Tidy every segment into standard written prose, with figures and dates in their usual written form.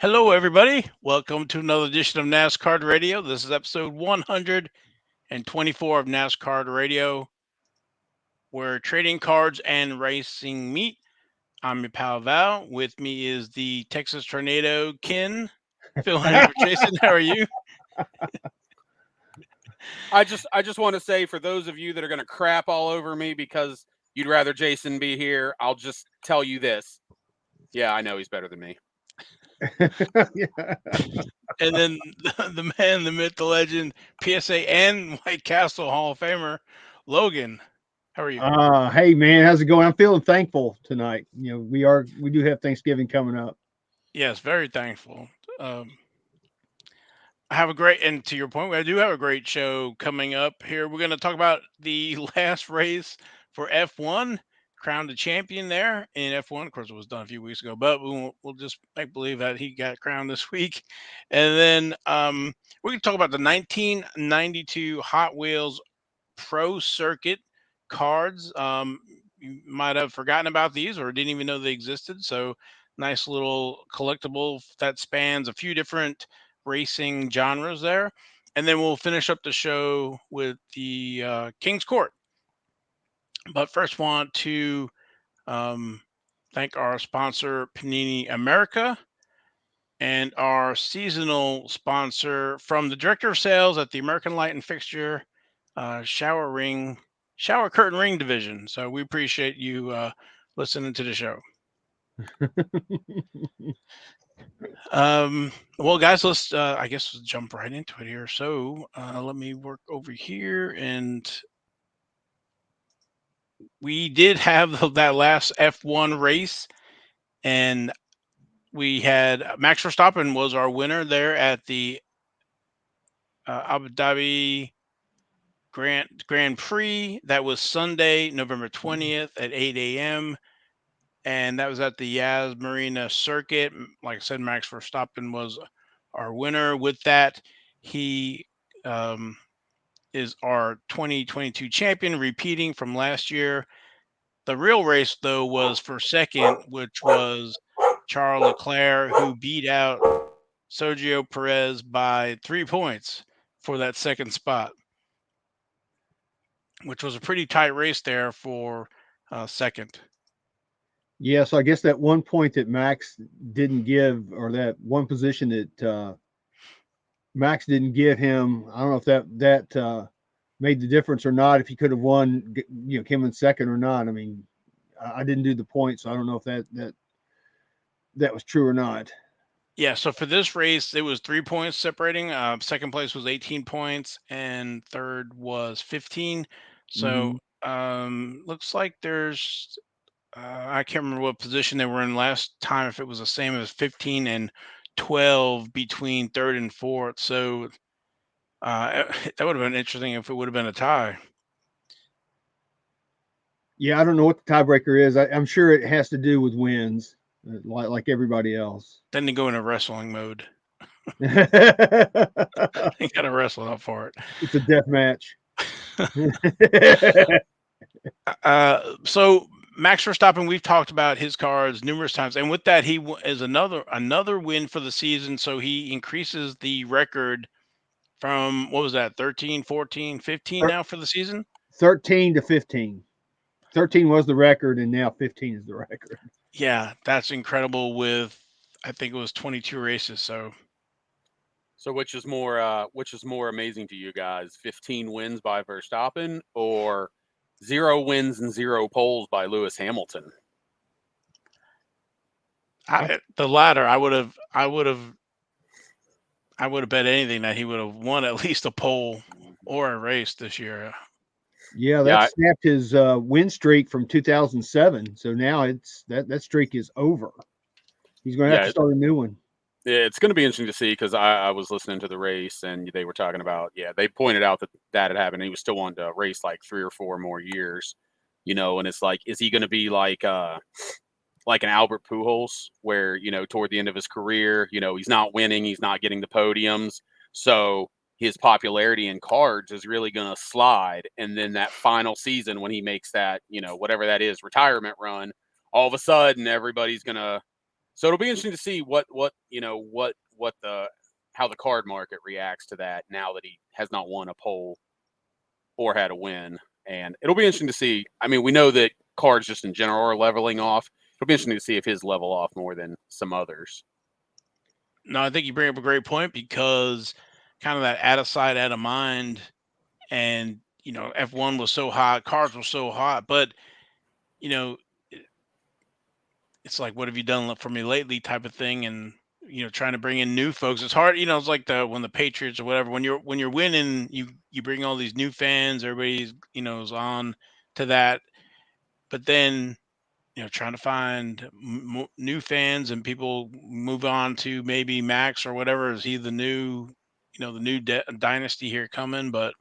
Hello, everybody. Welcome to another edition of NasCard Radio. This is episode 124 of NasCard Radio, where trading cards and racing meet. I'm your pal Val. With me is the Texas Tornado Ken, filling in for Jason. How are you? I just want to say for those of you that are going to crap all over me because you'd rather Jason be here, I'll just tell you this. Yeah, I know he's better than me. Yeah. And then the man, the myth, the legend, PSA and White Castle Hall of Famer, Logan. How are you? Hey man, how's it going? I'm feeling thankful tonight. We do have Thanksgiving coming up. Yes, very thankful. I have a great, and to your point, I do have a great show coming up here. We're going to talk about the last race for F1, crowned a champion there in F1. Of course, it was done a few weeks ago, but we'll just make believe that he got crowned this week. And then we're going to talk about the 1992 Hot Wheels Pro Circuit cards. You might have forgotten about these or didn't even know they existed. So, nice little collectible that spans a few different racing genres there. And then we'll finish up the show with the King's Court. But first, want to um, thank our sponsor, Panini America, and our seasonal sponsor from the director of sales at the American Light and Fixture shower curtain ring division. So we appreciate you listening to the show. Well, guys, let's I guess let's jump right into it here. So let me work over here, and we did have that last F1 race, and we had Max Verstappen was our winner there at the Abu Dhabi Grand Prix. That was Sunday, November 20th at 8 a.m. And that was at the Yas Marina circuit. Like I said, Max Verstappen was our winner. With that, he um, is our 2022 champion, repeating from last year. The real race, though, was for second, which was Charles Leclerc, who beat out Sergio Perez by 3 points for that second spot, which was a pretty tight race there for second. Yeah, so I guess that one point that Max didn't give, or that one position that Max didn't give him, I don't know if that made the difference or not. If he could have won, came in second or not. I mean, I didn't do the points, so I don't know if that was true or not. Yeah, so for this race, it was 3 points separating. Second place was 18 points, and third was 15. So Hmm. looks like there's I can't remember what position they were in last time. If it was the same as 15 and 12 between third and fourth, so that would have been interesting if it would have been a tie. Yeah, I don't know what the tiebreaker is. I'm sure it has to do with wins, like everybody else. Then they go into wrestling mode. It's They got to wrestle up for it. a death match. So Max Verstappen, we've talked about his cards numerous times, and with that, is another win for the season. So he increases the record from what was that 13, 14, 15 now for the season. 13 to 15. 13 was the record, and now 15 is the record. Yeah, that's incredible. With I think it was 22 races. So So which is more amazing to you guys? 15 wins by Verstappen or 0 wins and 0 poles by Lewis Hamilton? the latter, I would have bet anything that he would have won at least a pole or a race this year. Yeah, that Yeah, snapped his win streak from 2007. So now that streak is over. He's going to have to yeah, start a new one. it's going to be interesting to see because I was listening to the race and they were talking about, they pointed out that had happened. He was still wanting to race like 3 or 4 more years, and it's like, is he going to be like an Albert Pujols where, toward the end of his career, he's not winning, he's not getting the podiums. So his popularity in cards is really going to slide. And then that final season when he makes that, whatever that is, retirement run, all of a sudden everybody's going to So it'll be interesting to see what the how the card market reacts to that now that he has not won a pole or had a win. And it'll be interesting to see. I mean, we know that cards just in general are leveling off. It'll be interesting to see if his level off more than some others. No, I think you bring up a great point because kind of that out of sight, out of mind, and F1 was so hot, cars were so hot, but you know it's like, what have you done for me lately type of thing, and trying to bring in new folks. It's hard. It's like the when the Patriots or whatever, when you're winning, you bring all these new fans, everybody's is on to that, but then trying to find new fans and people move on to maybe Max or whatever. Is he the new dynasty here coming? But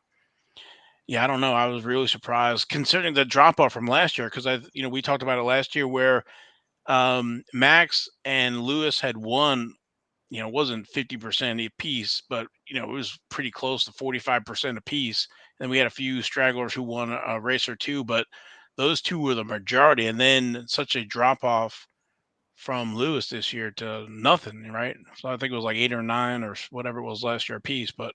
yeah, I don't know. I was really surprised considering the drop off from last year, because we talked about it last year where Max and Lewis had won. It wasn't 50% a piece, but it was pretty close to 45% a piece. And we had a few stragglers who won a race or two, but those two were the majority. And then such a drop off from Lewis this year to nothing, right? So I think it was like 8 or 9 or whatever it was last year a piece. But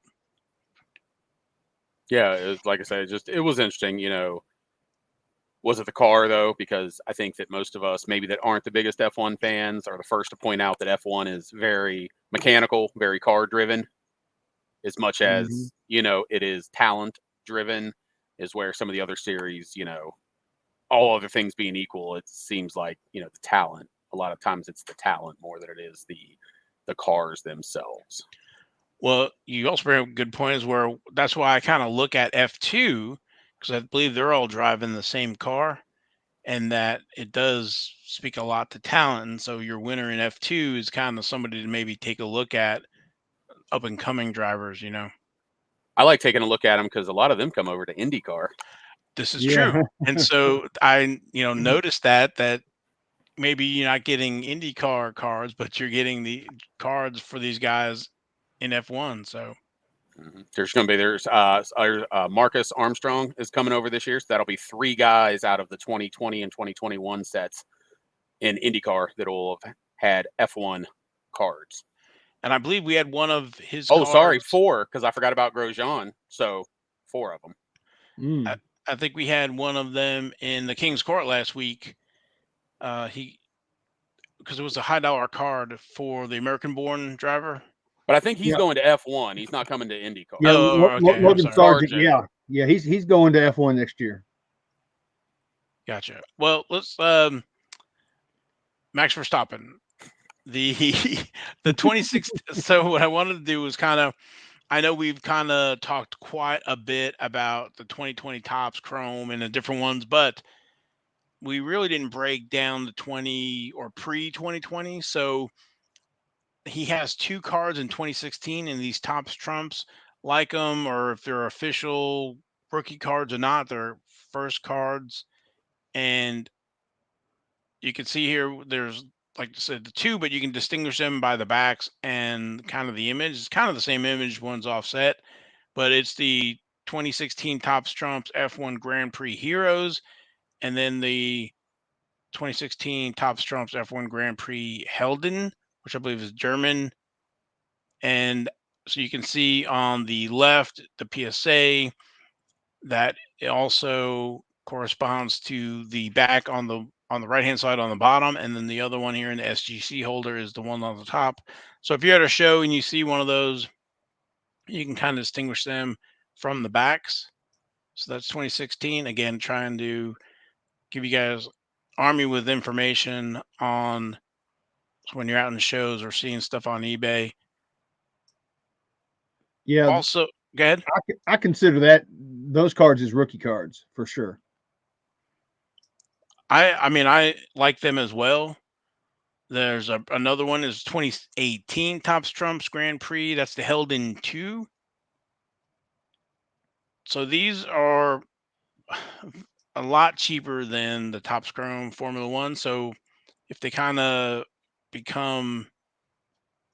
Yeah, it was, like I said, it was interesting. Was it the car though? Because I think that most of us, maybe that aren't the biggest F1 fans, are the first to point out that F1 is very mechanical, very car driven, as much Hmm. as it is talent driven. Is where some of the other series, all other things being equal, it seems like the talent. A lot of times, it's the talent more than it is the cars themselves. well, you also bring up a good point is where that's why I kind of look at F2, because I believe they're all driving the same car, and that it does speak a lot to talent. And so your winner in F2 is kind of somebody to maybe take a look at, up and coming drivers. I like taking a look at them because a lot of them come over to IndyCar. This is Yeah. true. And so I noticed that maybe you're not getting IndyCar cards, but you're getting the cards for these guys in F1. So There's going to be Marcus Armstrong is coming over this year, so that'll be 3 guys out of the 2020 and 2021 sets in IndyCar that will have had F1 cards. and I believe we had one of his Oh, sorry, cards. 4 because I forgot about Grosjean. So 4 of them. I, Mm. I think we had one of them in the King's Court last week. He Because it was a high dollar card for the American born driver. But I think he's Yeah. going to F1. He's not coming to IndyCar. Yeah. Oh, okay. I'm Logan sorry. Sargent. Sargent. Yeah. Yeah. He's going to F1 next year. Gotcha. Well, let's Max Verstappen. The the 26th. So what I wanted to do was kind of, I know we've kind of talked quite a bit about the 2020 tops chrome and the different ones, but we really didn't break down the 20 or pre 2020. So he has two cards in 2016, and these tops trumps, like them, or if they're official rookie cards or not, they're first cards. And you can see here there's, like I said, the two, but you can distinguish them by the backs and kind of the image. It's kind of the same image, one's offset, but it's the 2016 Topps Trumps F1 Grand Prix Heroes, and then the 2016 Topps Trumps F1 Grand Prix Helden, which I believe is German. And so you can see on the left the PSA, that it also corresponds to the back on the right hand side on the bottom, and then the other one here in the SGC holder is the one on the top. So if you're at a show and you see one of those, you can kind of distinguish them from the backs. So that's 2016. Again, trying to give you guys army with information on when you're out in shows or seeing stuff on eBay. Yeah. Also, go ahead. I consider those cards as rookie cards for sure. I mean, I like them as well. There's another one is 2018 Topps Trumps Grand Prix. That's the Helden 2. So these are a lot cheaper than the Topps Chrome Formula One. So if they kind of become,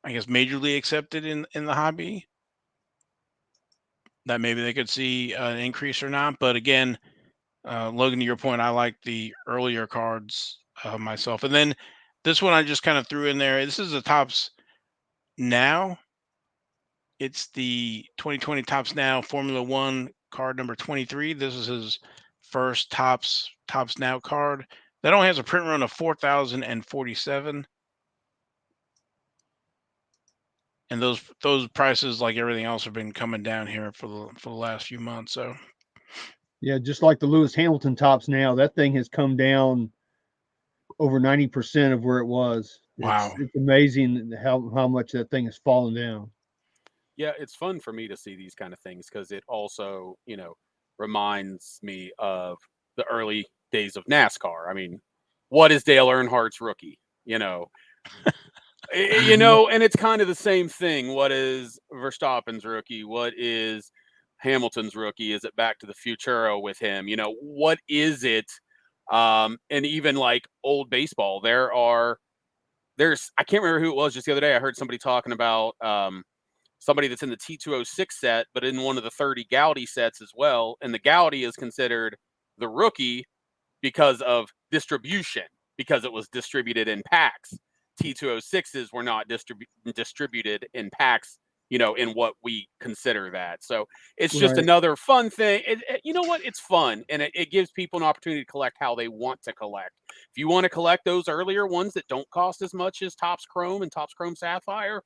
I guess, majorly accepted in the hobby, that maybe they could see an increase or not. But again, Logan, to your point, I like the earlier cards myself. And then This one I just kind of threw in there. This is the tops now. It's the 2020 tops now Formula One card number 23. This is his first tops now card. That only has a print run of 4,047, and those prices, like everything else, have been coming down here for the last few months. So Yeah, just like the Lewis Hamilton tops now, that thing has come down over 90% of where it was. wow, It's amazing how much that thing has fallen down. Yeah, it's fun for me to see these kind of things because it also, reminds me of the early days of NASCAR. I mean, what is Dale Earnhardt's rookie? And it's kind of the same thing. What is Verstappen's rookie? What is Hamilton's rookie? Is it Back to the Futuro with him? What is it? And even like old baseball, there's I can't remember who it was just the other day. I heard somebody talking about somebody that's in the T206 set, but in one of the 30 Gaudy sets as well. And the Gaudy is considered the rookie because of distribution, because it was distributed in packs. T206s were not distributed in packs, in what we consider that. So it's just Right. another fun thing. You know what? It's fun, and it gives people an opportunity to collect how they want to collect. If you want to collect those earlier ones that don't cost as much as Topps Chrome and Topps Chrome Sapphire,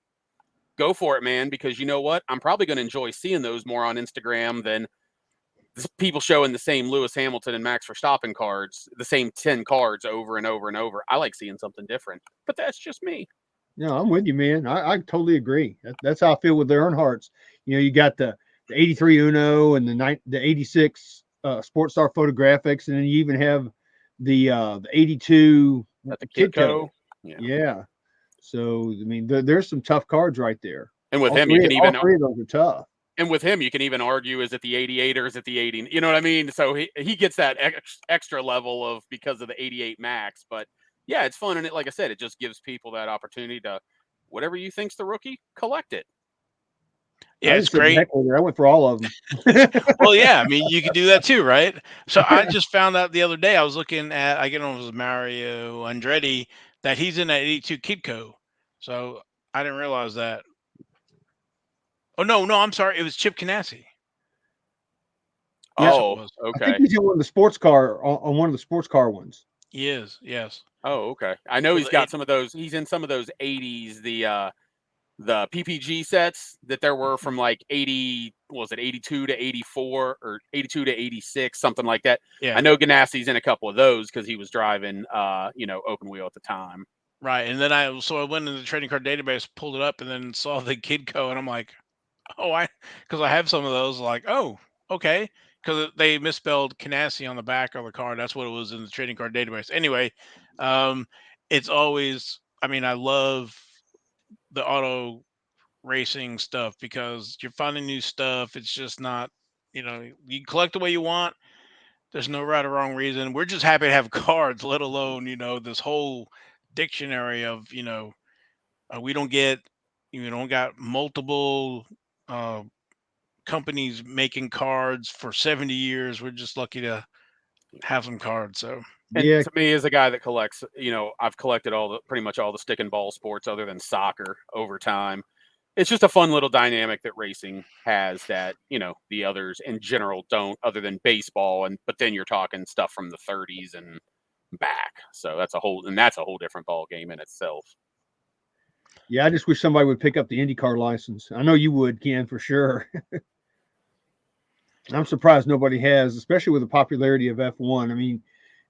go for it, man, because you know what? I'm probably going to enjoy seeing those more on Instagram than people showing the same Lewis Hamilton and Max Verstappen cards, the same 10 cards over and over and over. I like seeing something different, but that's just me. No, I'm with you, man. I totally agree. That's how I feel with the Earnhardts. You got the 83 Uno and the 86 Sports Star Photographics, and then you even have the 82 At the Kidco. Kidco. Yeah. Yeah. So I mean, there's some tough cards right there. And with All him, you three, can all even three of those are tough. and with him, you can even argue, is it the 88 or is it the 80? You know what I mean? So he gets that extra level of because of the 88 Max. But yeah, it's fun. And like I said, it just gives people that opportunity to whatever you think's the rookie, collect it. yeah, I it's just said great. heck with it. I went for all of them. Well, yeah, I mean, you could do that too, right? So I just found out the other day. I was looking at, I get on with Mario Andretti, that he's in that 82 Kidco. So I didn't realize that. Oh no, no, I'm sorry. It was Chip Ganassi. Yeah, That's what it Oh, was. I think okay. he's in one of the sports car on one of the sports car ones. He is, yes. Oh, okay. I know For he's the got some of those. He's in some of those 80s, the PPG sets that there were from like 80, what was it 82 to 84 or 82 to 86, something like that. I yeah, know Ganassi's in a couple of those because he was driving, open wheel at the time. right. And then I went in the trading card database, pulled it up, and then saw the Kidco, and I'm like, oh, because I have some of those. Like, oh, okay, because they misspelled Canassi on the back of the card. That's what it was in the trading card database. Anyway, um, it's always. I mean, I love the auto racing stuff because you're finding new stuff. It's just not, you collect the way you want. There's no right or wrong reason. We're just happy to have cards, let alone, this whole dictionary of, we don't get, don't got multiple uh, companies making cards for 70 years. We're just lucky to have some cards. So, And Yeah, to me, as a guy that collects, I've collected pretty much all the stick and ball sports other than soccer over time. It's just a fun little dynamic that racing has that, the others in general don't, other than baseball. But then you're talking stuff from the 30s and back. So that's a whole different ball game in itself. yeah. I just wish somebody would pick up the IndyCar license. I know you would, Ken, for sure. I'm surprised nobody has, especially with the popularity of F1. I mean,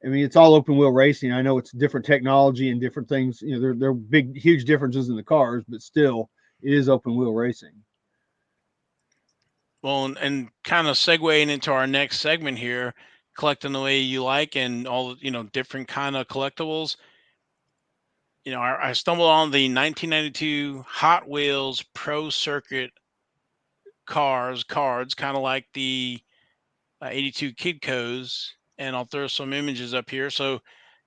it's all open wheel racing. I know it's different technology and different things. There are big, huge differences in the cars, but still, it is open wheel racing. well, and kind of segueing into our next segment here, collecting the way you like and all, different kind of collectibles. I stumbled on the 1992 Hot Wheels Pro Circuit cards, kind of like the 82 Kidcos, and I'll throw some images up here. So,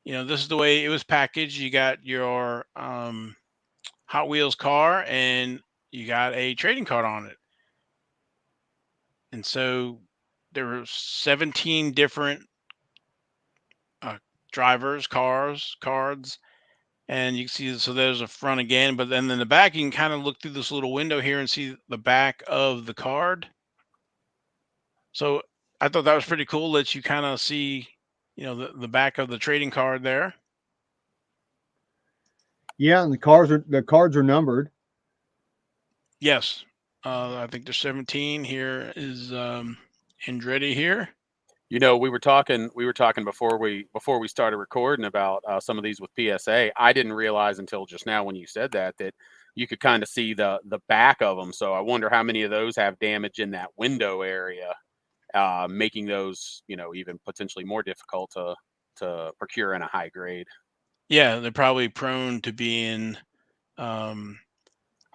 this is the way it was packaged. You got your Hot Wheels car, and you got a trading card on it. And so there were 17 different uh, drivers, cars, cards, And you can see, so there's a front again, but then in the back, you can kind of look through this little window here and see the back of the card. So I thought that was pretty cool. Lets you kind of see, the back of the trading card there. Yeah, and the cards are numbered. Yes. I think there's 17. Here is Andretti here. We were talking before we started recording about some of these with PSA. I didn't realize until just now when you said that you could kind of see the back of them. So I wonder how many of those have damage in that window area, making those even potentially more difficult to procure in a high grade. Yeah, they're probably prone to being, um,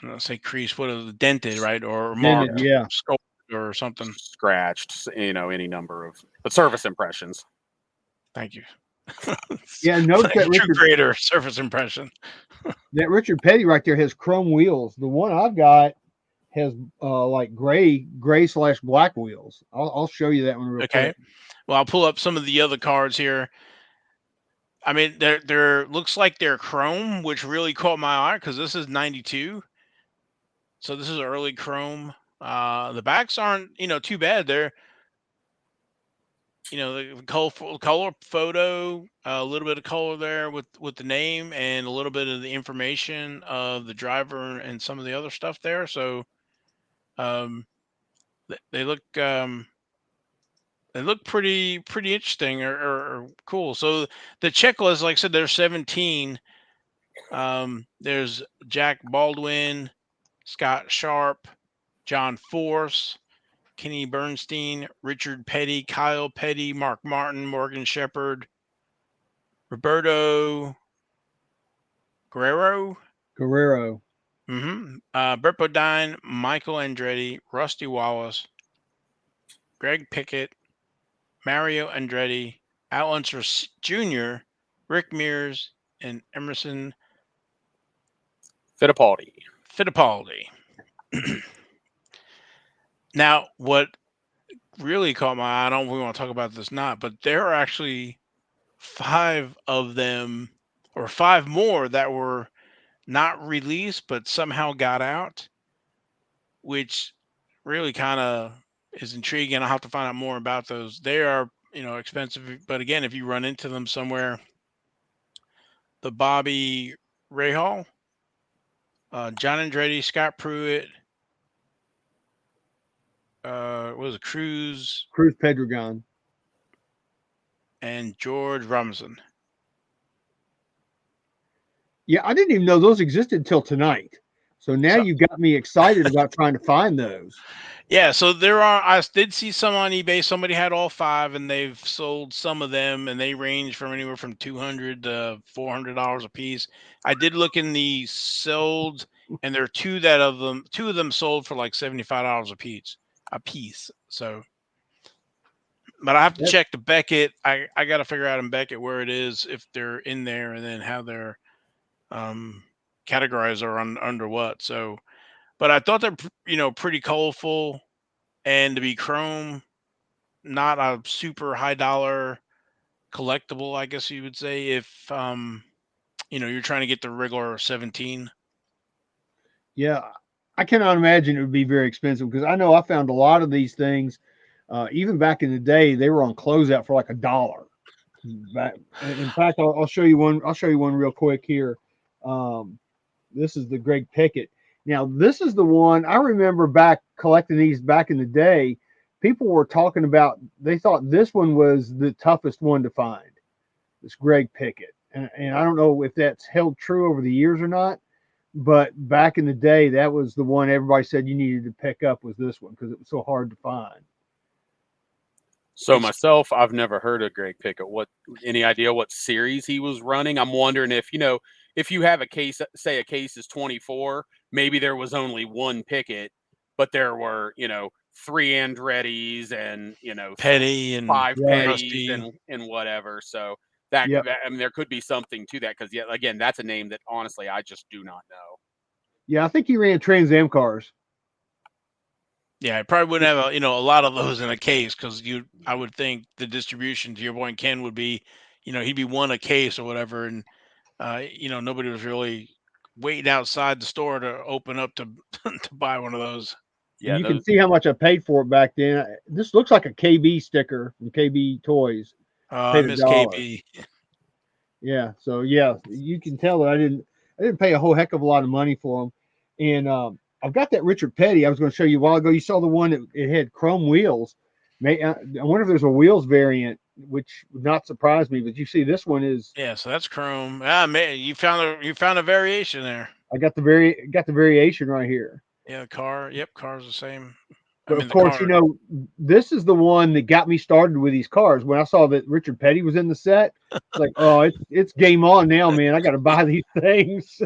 I'm not say creased, what is it, dented, right, or Dented, marked, yeah. sculpted, or something. Scratched, any number of the surface impressions. Thank you. Yeah, notice Thank you, true creator, surface impression. that Richard Petty right there has chrome wheels. The one I've got has like gray slash black wheels. I'll show you that one real Okay. quick. Well, I'll pull up some of the other cards here. I mean, they're looks like they're chrome, which really caught my eye because this is 92. So this is early chrome. The backs aren't, too bad. They're, the color photo, a little bit of color there with the name and a little bit of the information of the driver and some of the other stuff there. So um, they look, pretty interesting, or cool. So the checklist, like I said, there's 17. There's Jack Baldwin, Scott Sharp, John Force, Kenny Bernstein, Richard Petty, Kyle Petty, Mark Martin, Morgan Shepherd, Roberto Guerrero, Guerrero. Bert Bodine, Michael Andretti, Rusty Wallace, Greg Pickett, Mario Andretti, Al Unser Jr., Rick Mears, and Emerson Fittipaldi. Fittipaldi. Now, what really caught my eye, I don't know if we want to talk about this not, but there are actually five of them, or five more, that were not released but somehow got out, which really kind of is intriguing. I'll have to find out more about those. They are, expensive, but again, if you run into them somewhere, the Bobby Rahal, John Andretti, Scott Pruitt, what was it, Cruz, Cruz Pedregon. and George Robinson. Yeah, I didn't even know those existed until tonight. So now So you got me excited about trying to find those. yeah, so there are. I did see some on eBay. Somebody had all five, and they've sold some of them, and they range from anywhere from $200 to $400 a piece. I did look in the sold, and there are two of them sold for like $75 a piece. A piece. So, but I have to That, check the Beckett. I got to figure out in Beckett where it is, if they're in there, and then how they're um categorized, or under what. So, but I thought they're pretty colorful, and to be chrome, not a super high dollar collectible, I guess you would say, if you're trying to get the regular 17. yeah, I cannot imagine it would be very expensive because I know I found a lot of these things. Even back in the day, they were on closeout for like $1. In fact, I'll show you one. I'll show you one real quick here. Um, this is the Greg Pickett. Now, this is the one I remember back collecting these back in the day. People were talking about, they thought this one was the toughest one to find, this Greg Pickett. And I don't know if that's held true over the years or not, but back in the day, that was the one everybody said you needed to pick up, was this one because it was so hard to find. So It's myself, I've never heard of Greg Pickett. What Any idea what series he was running? I'm wondering if you have a case, say a case is 24, maybe there was only one Pickett, but there were three Andrettis and Petty and five Right. Petties Rusty. and whatever. So that Yep. I mean there could be something to that because yeah, again, that's a name that honestly I just do not know. Yeah, I think he ran Trans Am cars. Yeah, I probably wouldn't have a lot of those in a case, because I would think the distribution, to your point, Ken, would be, he'd be one a case or whatever, and Nobody was really waiting outside the store to open up to to buy one of those. And Yeah, you can those. see how much I paid for it back then. This looks like a KB sticker from KB Toys. I Paid a miss dollar. KB. Yeah, so yeah, you can tell that I didn't pay a whole heck of a lot of money for them. And I've got that Richard Petty I was going to show you a while ago. You saw the one that it had chrome wheels. I wonder if there's a wheels variant, which would not surprise me. But you see, this one is Yeah, so that's chrome. Ah, man, you found a variation there. I got the variation right here. Yeah, the car. Yep, car's the same. I But mean, of the course, car. this is the one that got me started with these cars. When I saw that Richard Petty was in the set, it's like, oh, it's game on now, man. I got to buy these things.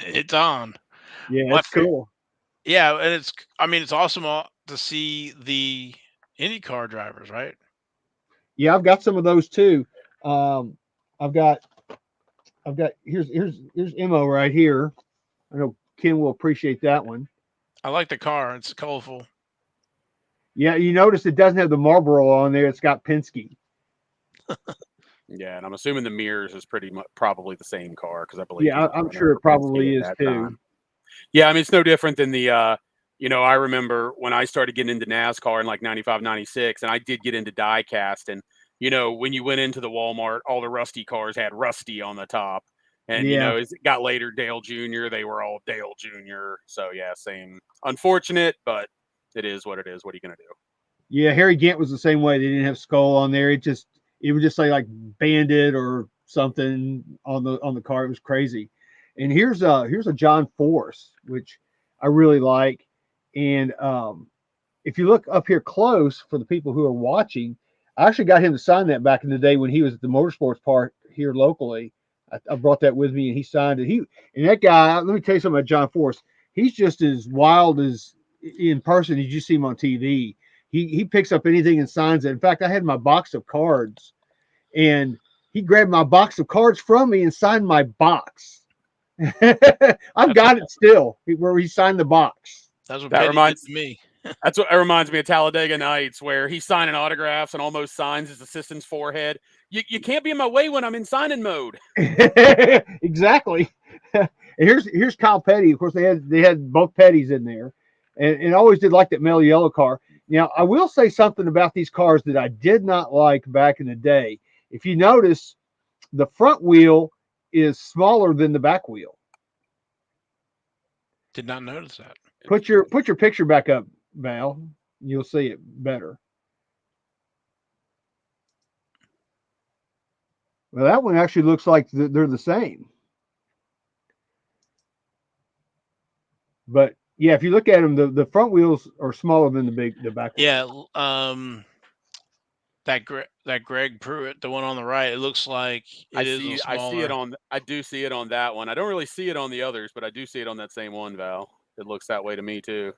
It's on. Yeah, Well, it's cool. yeah, and I mean, it's awesome to see the IndyCar drivers, right? Yeah, I've got some of those too. Um, I've got here's Mo right here. I know Ken will appreciate that one. I like the car. It's colorful. Yeah, you notice it doesn't have the Marlboro on there. It's got Penske. Yeah, and I'm assuming the mirrors is pretty much probably the same car because I believe Yeah, he was I'm running sure it for Penske probably at is that too. time. Yeah, I mean, it's no different than I remember when I started getting into NASCAR in like 95, 96, and I did get into die cast. And, when you went into the Walmart, all the Rusty cars had Rusty on the top. And, Yeah, as it got later, Dale Jr., they were all Dale Jr. So, yeah, same. Unfortunate, but it is what it is. What are you going to do? yeah. Harry Gant was the same way. They didn't have skull on there. It would just say like Bandit or something on the car. It was crazy. And here's a John Force, which I really like. And if you look up here close for the people who are watching, I actually got him to sign that back in the day when he was at the motorsports park here locally. I brought that with me and he signed it. And that guy, let me tell you something about John Force. He's just as wild as in person as you see him on TV. He picks up anything and signs it. In fact, I had my box of cards and he grabbed my box of cards from me and signed my box. I've That's got it still where he signed the box. that's what That Petty did reminds to me. That's what it reminds me of Talladega Nights, where he's signing autographs and almost signs his assistant's forehead. You can't be in my way when I'm in signing mode. Exactly. And here's Kyle Petty. Of course, they had both Petties in there, and I always did like that Mel Yellow car. Now, I will say something about these cars that I did not like back in the day. If you notice, the front wheel is smaller than the back wheel. Did not notice that. Put your picture back up, Val. You'll see it better. Well, that one actually looks like they're the same. But yeah, if you look at them, the front wheels are smaller than the back Yeah, wheels. that Greg Pruitt, the one on the right, it looks like it is a smaller. I do see it on that one. I don't really see it on the others, but I do see it on that same one, Val. It looks that way to me too.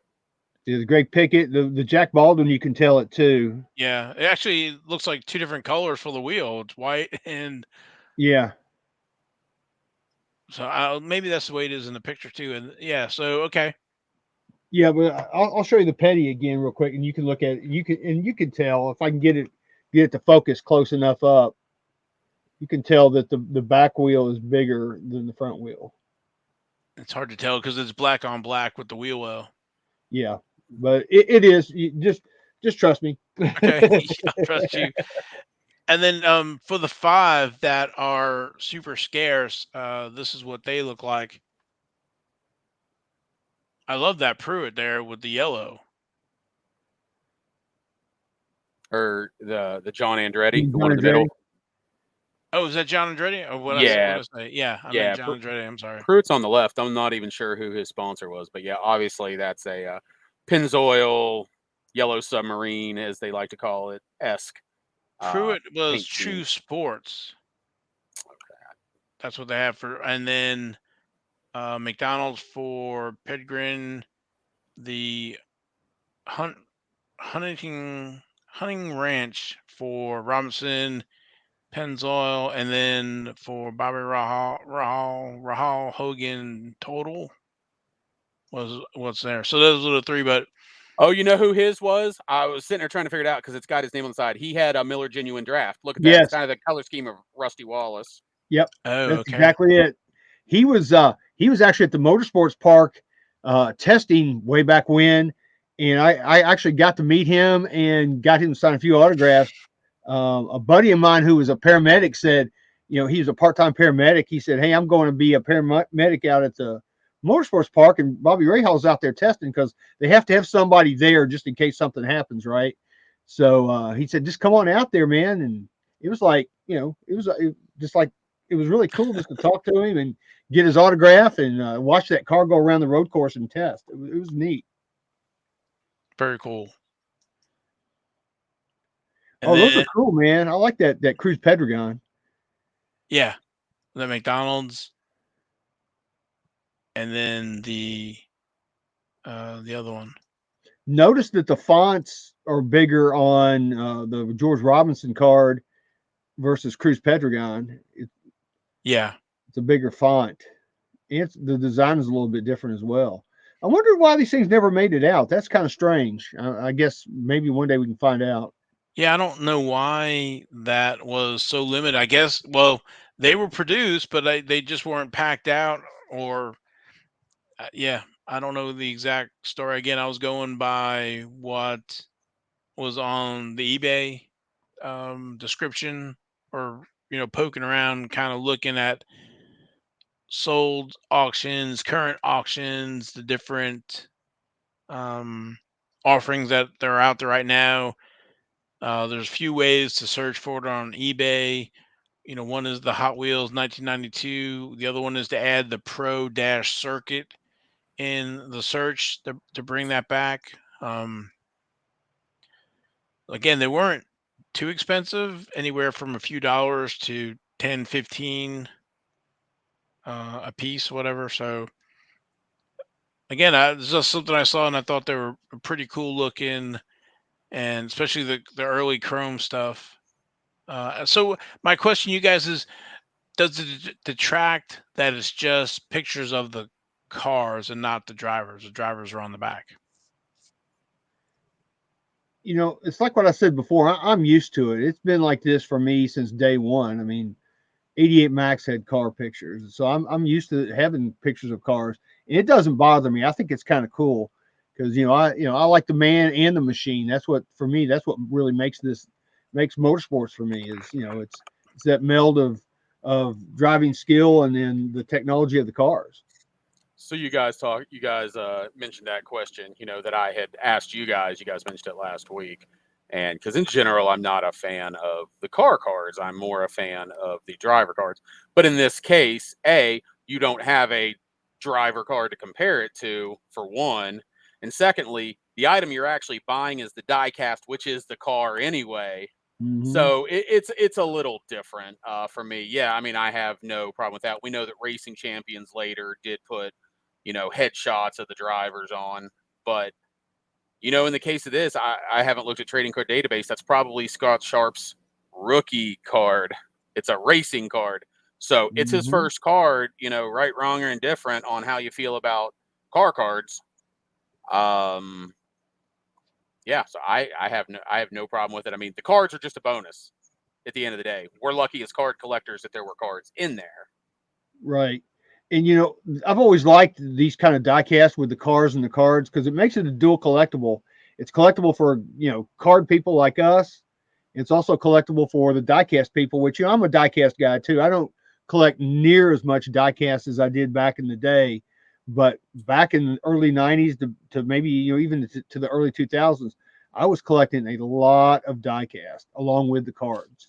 The Greg Pickett, the Jack Baldwin, you can tell it too. Yeah, it actually looks like two different colors for the wheel. It's white and Yeah, so maybe that's the way it is in the picture too. And yeah, so okay, yeah, but I'll show you the Petty again real quick, and you can look at it. You can tell if I can get it to focus close enough up. You can tell that the back wheel is bigger than the front wheel. it's hard to tell because it's black on black with the wheel well. Yeah, but it is. Just trust me. Okay, I trust you. And then for the five that are super scarce, this is what they look like. I love that Pruitt there with the yellow. Or the John Andretti, the one John in the Andretti. middle. Oh, is that John Andretti? Or what Yeah, I say? Yeah, I meant yeah. John Andretti. I'm sorry. Pruitt's on the left. I'm not even sure who his sponsor was, but yeah, obviously that's a Pennzoil Yellow Submarine, as they like to call it, esque Pruitt was paint True scheme. Sports. That's what they have for, and then McDonald's for Pedgrin, the Hunt Hunting Ranch for Robinson, Pennzoil, and then for Bobby Rahal Hogan total was what's there. So those are the three, but Oh, you know who his was? I was sitting there trying to figure it out because it's got his name on the side. He had a Miller Genuine Draft. Look at that. It's Yes, kind of the color scheme of Rusty Wallace. Yep, Oh, that's okay. exactly it. He was actually at the motorsports park testing way back when, and I actually got to meet him and got him to sign a few autographs. A buddy of mine who was a paramedic said, he was a part-time paramedic. He said, "Hey, I'm going to be a paramedic out at the motorsports park," and Bobby Rahaal's out there testing because they have to have somebody there just in case something happens, right? So he said, "Just come on out there, man." And it was like, just like it was really cool just to talk to him and get his autograph and watch that car go around the road course and test. It was neat. Very cool. And Oh, those are then cool, man. I like that Cruise Pedregon. yeah, the McDonald's, and then the other one. Notice that the fonts are bigger on the George Robinson card versus Cruise Pedregon. Yeah. It's a bigger font. And the design is a little bit different as well. I wonder why these things never made it out. That's kind of strange. I guess maybe one day we can find out. Yeah, I don't know why that was so limited. I guess, well, they were produced, but they just weren't packed out, or yeah, I don't know the exact story. Again, I was going by what was on the eBay description, or poking around, kind of looking at sold auctions, current auctions, the different um, offerings that are out there right now. There's a few ways to search for it on eBay. One is the Hot Wheels 1992. The other one is to add the Pro Dash Circuit in the search to bring that back. Again, they weren't too expensive, anywhere from a few dollars to 10, 15 a piece, whatever. So again, it's just something I saw and I thought they were pretty cool looking, and especially the early Chrome stuff. So my question, you guys, is: does it detract that it's just pictures of the cars and not the drivers? The drivers are on the back. It's like what I said before. I'm used to it. It's been like this for me since day one. I mean, 88 Max had car pictures, so I'm used to having pictures of cars, and it doesn't bother me. I think it's kind of cool because I like the man and the machine. That's what for me. That's what really makes motorsports for me is it's that meld of driving skill and then the technology of the cars. So you guys mentioned that question, that I had asked you guys. You guys mentioned it last week. And because in general, I'm not a fan of the car cards. I'm more a fan of the driver cards. But in this case, A, you don't have a driver card to compare it to, for one. And secondly, the item you're actually buying is the die cast, which is the car anyway. Hmm. So it's a little different for me. Yeah, I mean, I have no problem with that. We know that Racing Champions later did put headshots of the drivers on. But, in the case of this, I haven't looked at Trading Card Database. That's probably Scott Sharp's rookie card. It's a racing card. So it's his Hmm. first card, right, wrong, or indifferent on how you feel about car cards. Um, yeah, so I have no problem with it. I mean, the cards are just a bonus at the end of the day. We're lucky as card collectors that there were cards in there. Right. And I've always liked these kind of die casts with the cars and the cards because it makes it a dual collectible. It's collectible for card people like us. It's also collectible for the diecast people, which I'm a diecast guy too. I don't collect near as much diecast as I did back in the day, but back in the early '90s to maybe even to the early 2000s, I was collecting a lot of diecast along with the cards.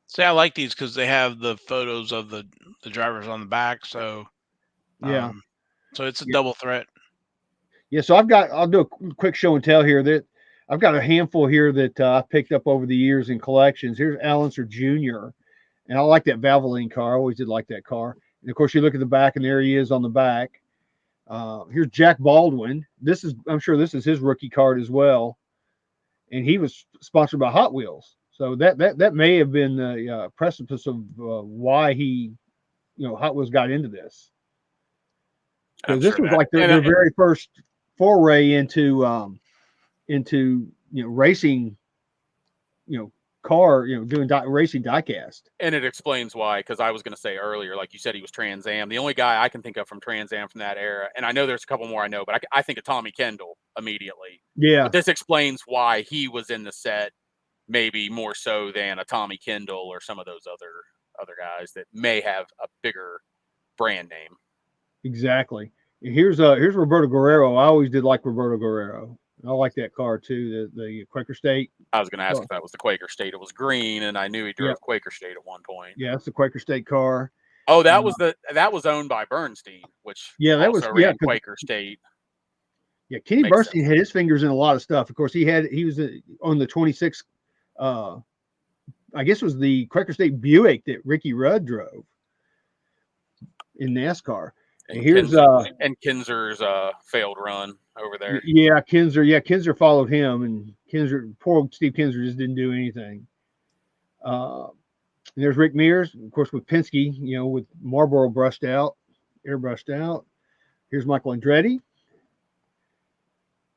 See, I like these because they have the photos of the drivers on the back. So Yeah, um, so it's a yeah, double threat. yeah. So I'll do a quick show and tell here that I've got a handful here that I've picked up over the years in collections. Here's Allenser Jr. And I like that Valvoline car. I always did like that car. And of course, you look at the back, and there he is on the back. Here's Jack Baldwin. I'm sure this is his rookie card as well, and he was sponsored by Hot Wheels. So that may have been the precipice of why Hot Wheels got into this, I'm because this sure was that. like their very first foray into racing, you know car, doing racing diecast. And it explains why, because I was going to say earlier, like you said, he was Trans Am. The only guy I can think of from Trans Am from that era, and I know there's a couple more I know, but I think of Tommy Kendall immediately. Yeah, But this explains why he was in the set, maybe more so than a Tommy Kendall or some of those other guys that may have a bigger brand name. exactly. And here's Roberto Guerrero. I always did like Roberto Guerrero. I like that car too, the Quaker State. I was going to ask Oh, if that was the Quaker State. It was green, and I knew he yeah, drove Quaker State at one point. yeah, that's the Quaker State car. Oh, that was owned by Bernstein, which Yeah, that was also ran Quaker State. Yeah, Kenny Makes Bernstein sense. had his fingers in a lot of stuff. Of course, he was on the 26. I guess it was the Quaker State Buick that Ricky Rudd drove in NASCAR. And here's Kinzer's failed run over there. yeah, Kinzer. Yeah, Kinzer followed him, and poor Steve Kinzer just didn't do anything. And there's Rick Mears, of course, with Penske, with Marlboro airbrushed out. Here's Michael Andretti.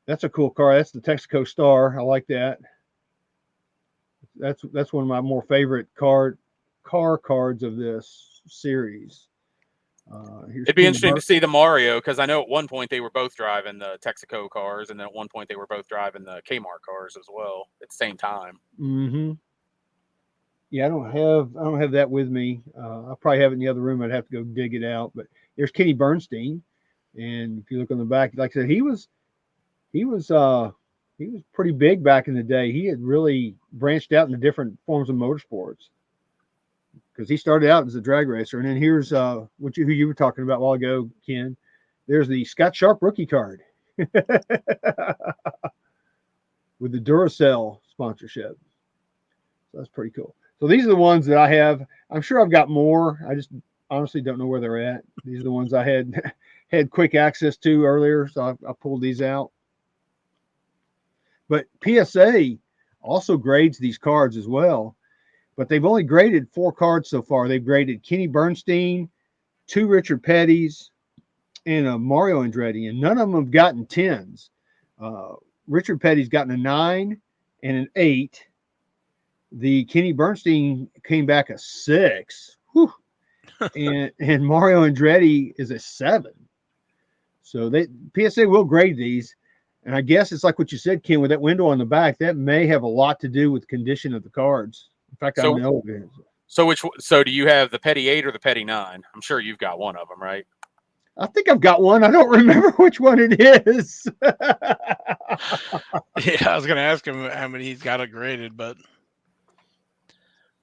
That's a cool car. That's the Texaco Star. I like that. That's one of my more favorite car cards of this series. It'd be interesting to see the Mario, because I know at one point they were both driving the Texaco cars, and then at one point they were both driving the Kmart cars as well at the same time. Mm-hmm. Yeah, I don't have that with me. I probably have it in the other room. I'd have to go dig it out. But there's Kenny Bernstein, and if you look on the back, like I said, he was pretty big back in the day. He had really branched out into different forms of motorsports, because he started out as a drag racer. And then here's who you were talking about a while ago, Ken. There's the Scott Sharp rookie card with the Duracell sponsorship. So that's pretty cool. So these are the ones that I have. I'm sure I've got more. I just honestly don't know where they're at. These are the ones I had quick access to earlier, so I pulled these out. But PSA also grades these cards as well. But they've only graded 4 cards so far. They've graded Kenny Bernstein, 2 Richard Pettys, and a Mario Andretti, and none of them have gotten 10s. Richard Petty's gotten a 9 and an 8. The Kenny Bernstein came back a 6. Whew. and Mario Andretti is a 7. So PSA will grade these. And I guess it's like what you said, Ken, with that window on the back, that may have a lot to do with condition of the cards. In fact, I know it is. So do you have the Petty 8 or the Petty 9? I'm sure you've got one of them, right? I think I've got one. I don't remember which one it is. Yeah, I was going to ask him how many he's got it graded, but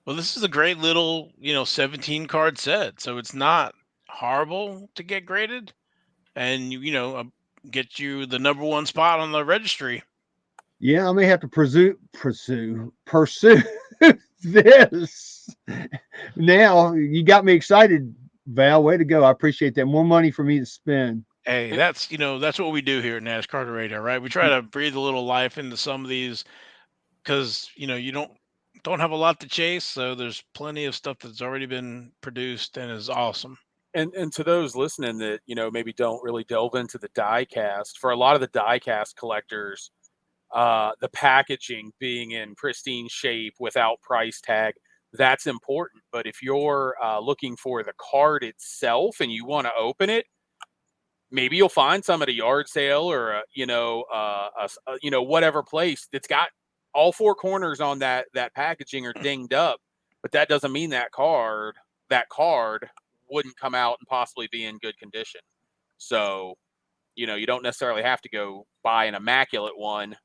well, this is a great little, 17 card set. So it's not horrible to get graded, and get you the number 1 spot on the registry. Yeah, I may have to pursue this. Now you got me excited, Val. Way to go! I appreciate that. More money for me to spend. Hey, that's what we do here at NasCardRadio, right? We try to breathe a little life into some of these, because you don't have a lot to chase, so there's plenty of stuff that's already been produced and is awesome. And to those listening that maybe don't really delve into the diecast, for a lot of the diecast collectors, the packaging being in pristine shape without price tag, that's important. But if you're looking for the card itself and you want to open it, maybe you'll find some at a yard sale or whatever place that's got all 4 corners on that packaging are dinged up, but that doesn't mean that card wouldn't come out and possibly be in good condition. So, you don't necessarily have to go buy an immaculate one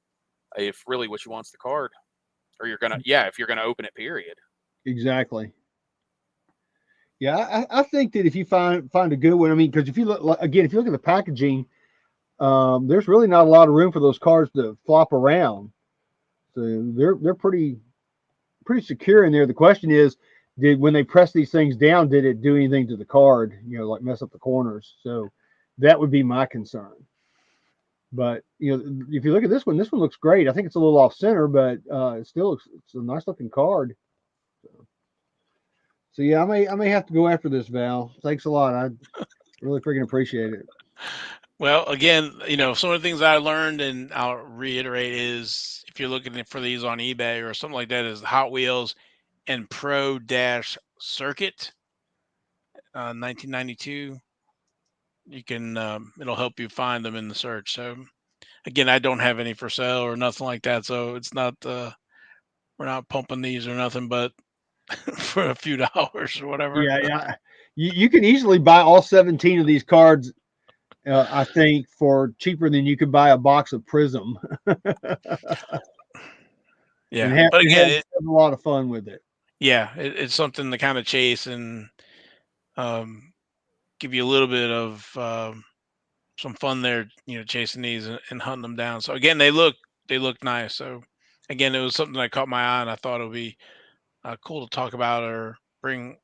if really what you want's the card, or if you're gonna open it, period. Exactly. Yeah, I think that if you find a good one, I mean, because if you look at the packaging, there's really not a lot of room for those cards to flop around. So they're pretty secure in there. The question is, when they press these things down, did it do anything to the card? Like mess up the corners. So that would be my concern. But if you look at this one looks great. I think it's a little off center, but it's a nice looking card. So yeah, I may have to go after this, Val. Thanks a lot. I really freaking appreciate it. Well, again, some of the things I learned, and I'll reiterate, is if you're looking for these on eBay or something like that, is Hot Wheels and Pro Dash Circuit, 1992. You can, it'll help you find them in the search. So again, I don't have any for sale or nothing like that, so it's not, we're not pumping these or nothing, but for a few dollars or whatever. Yeah, yeah. You can easily buy all 17 of these cards, I think, for cheaper than you could buy a box of Prism, and Yeah, have, but and again, have a lot of fun with it. it's something to kind of chase and, um, give you a little bit of, some fun there, chasing these and hunting them down. So again, they look nice. So again, it was something that caught my eye, and I thought it would be, cool to talk about or bring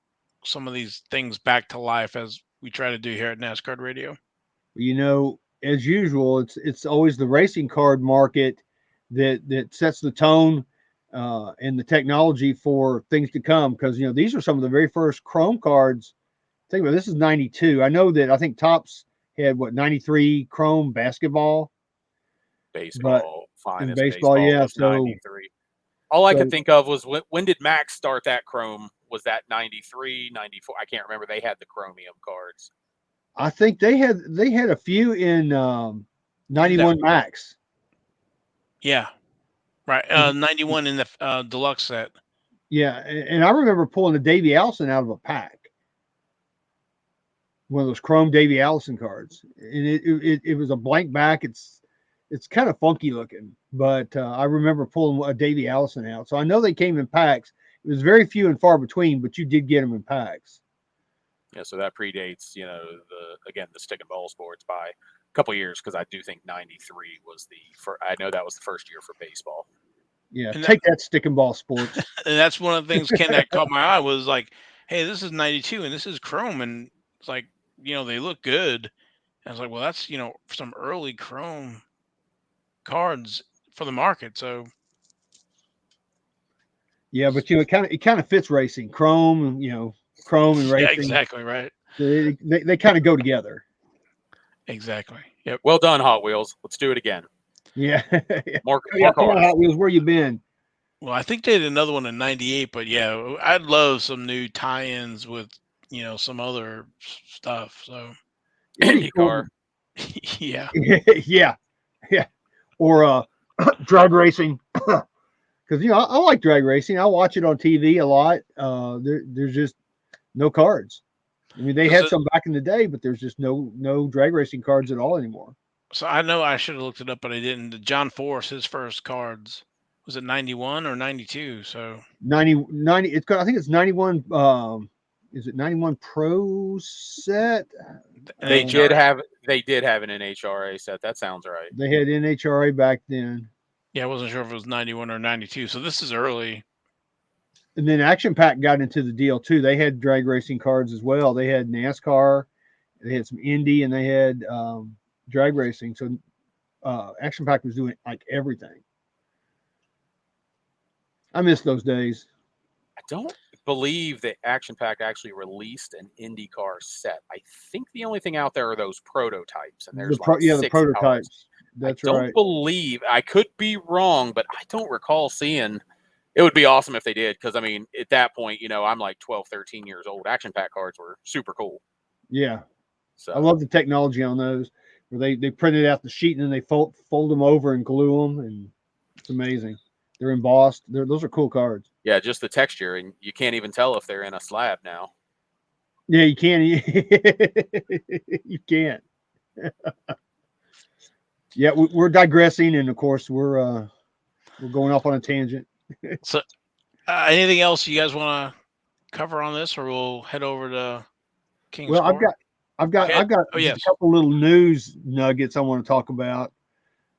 some of these things back to life as we try to do here at NasCard Radio. As usual, it's always the racing card market that sets the tone and the technology for things to come. Because these are some of the very first Chrome cards. Think about it, this is '92. I think Topps had what 93 Chrome basketball, but Baseball, in finest baseball, baseball yeah. was 93. All I could So think of was when did Max start that Chrome? Was that 93, 94? I can't remember. They had the Chromium cards. I think they had a few in When did that? '91 Max. Yeah, right. Mhm. 91 in the, deluxe set. Yeah, and I remember pulling a Davy Allison out of a pack, one of those Chrome Davy Allison cards, and it was a blank back. It's kind of funky looking, but I remember pulling a Davy Allison out. So I know they came in packs. It was very few and far between, but you did get them in packs. Yeah, so that predates, the stick and ball sports by a couple years because I do think 93 was the first. I know that was the first year for baseball. Yeah, And that, take that stick and ball sports. and that's one of the things, Ken, that caught my eye was like, hey, this is 92 and this is Chrome, and it's like, they look good. I was like, well, that's, some early Chrome cards for the market. So Yeah, but it kind of fits racing, Chrome, Chrome and yeah, racing. exactly right. They kind of go together. Exactly. Yep. Well done, Hot Wheels. Let's do it again. Yeah. More Yeah, more come on, cars. Hot Wheels, where you been? Well, I think they did another one in '98, but yeah, I'd love some new tie-ins with, some other stuff. So It'd be cool. IndyCar. yeah. Yeah, yeah. Or drag racing, because I like drag racing. I watch it on TV a lot. There's just no cards. I mean, they Because had some back in the day, but there's just no drag racing cards at all anymore. so I know I should have looked it up, but I didn't. The John Force, his first cards, was it '91 or '92? So 90. I think it's 91. Is it 91 Pro set? an They Uh, did HRA. have they did have an NHRA set. That sounds right. they had NHRA back then. Yeah, I wasn't sure if it was '91 or '92. So this is early. And then Action Pack got into the deal too. They had drag racing cards as well. They had NASCAR, they had some Indy, and they had drag racing. So Action Pack was doing like everything. I miss those days. I don't believe that Action Pack actually released an IndyCar set. I think the only thing out there are those prototypes, and there's like The 6 cars. prototypes. I That's don't right. believe, I could be wrong, but I don't recall seeing. It would be awesome if they did, because I mean, at that point, I'm like 12, 13 years old. Action Pack cards were super cool. Yeah, I So love the technology on those. Where they printed out the sheet and then they fold them over and glue them, and it's amazing. They're embossed. Those are cool cards. yeah, just the texture, and you can't even tell if they're in a slab now. Yeah, you can. You can't. Yeah, we're digressing, and of course we're going off on a tangent. So anything else you guys want to cover on this, or we'll head over to King's Well, I've Court? got I've Go got ahead. I've got Oh just a yes. couple little news nuggets I want to talk about.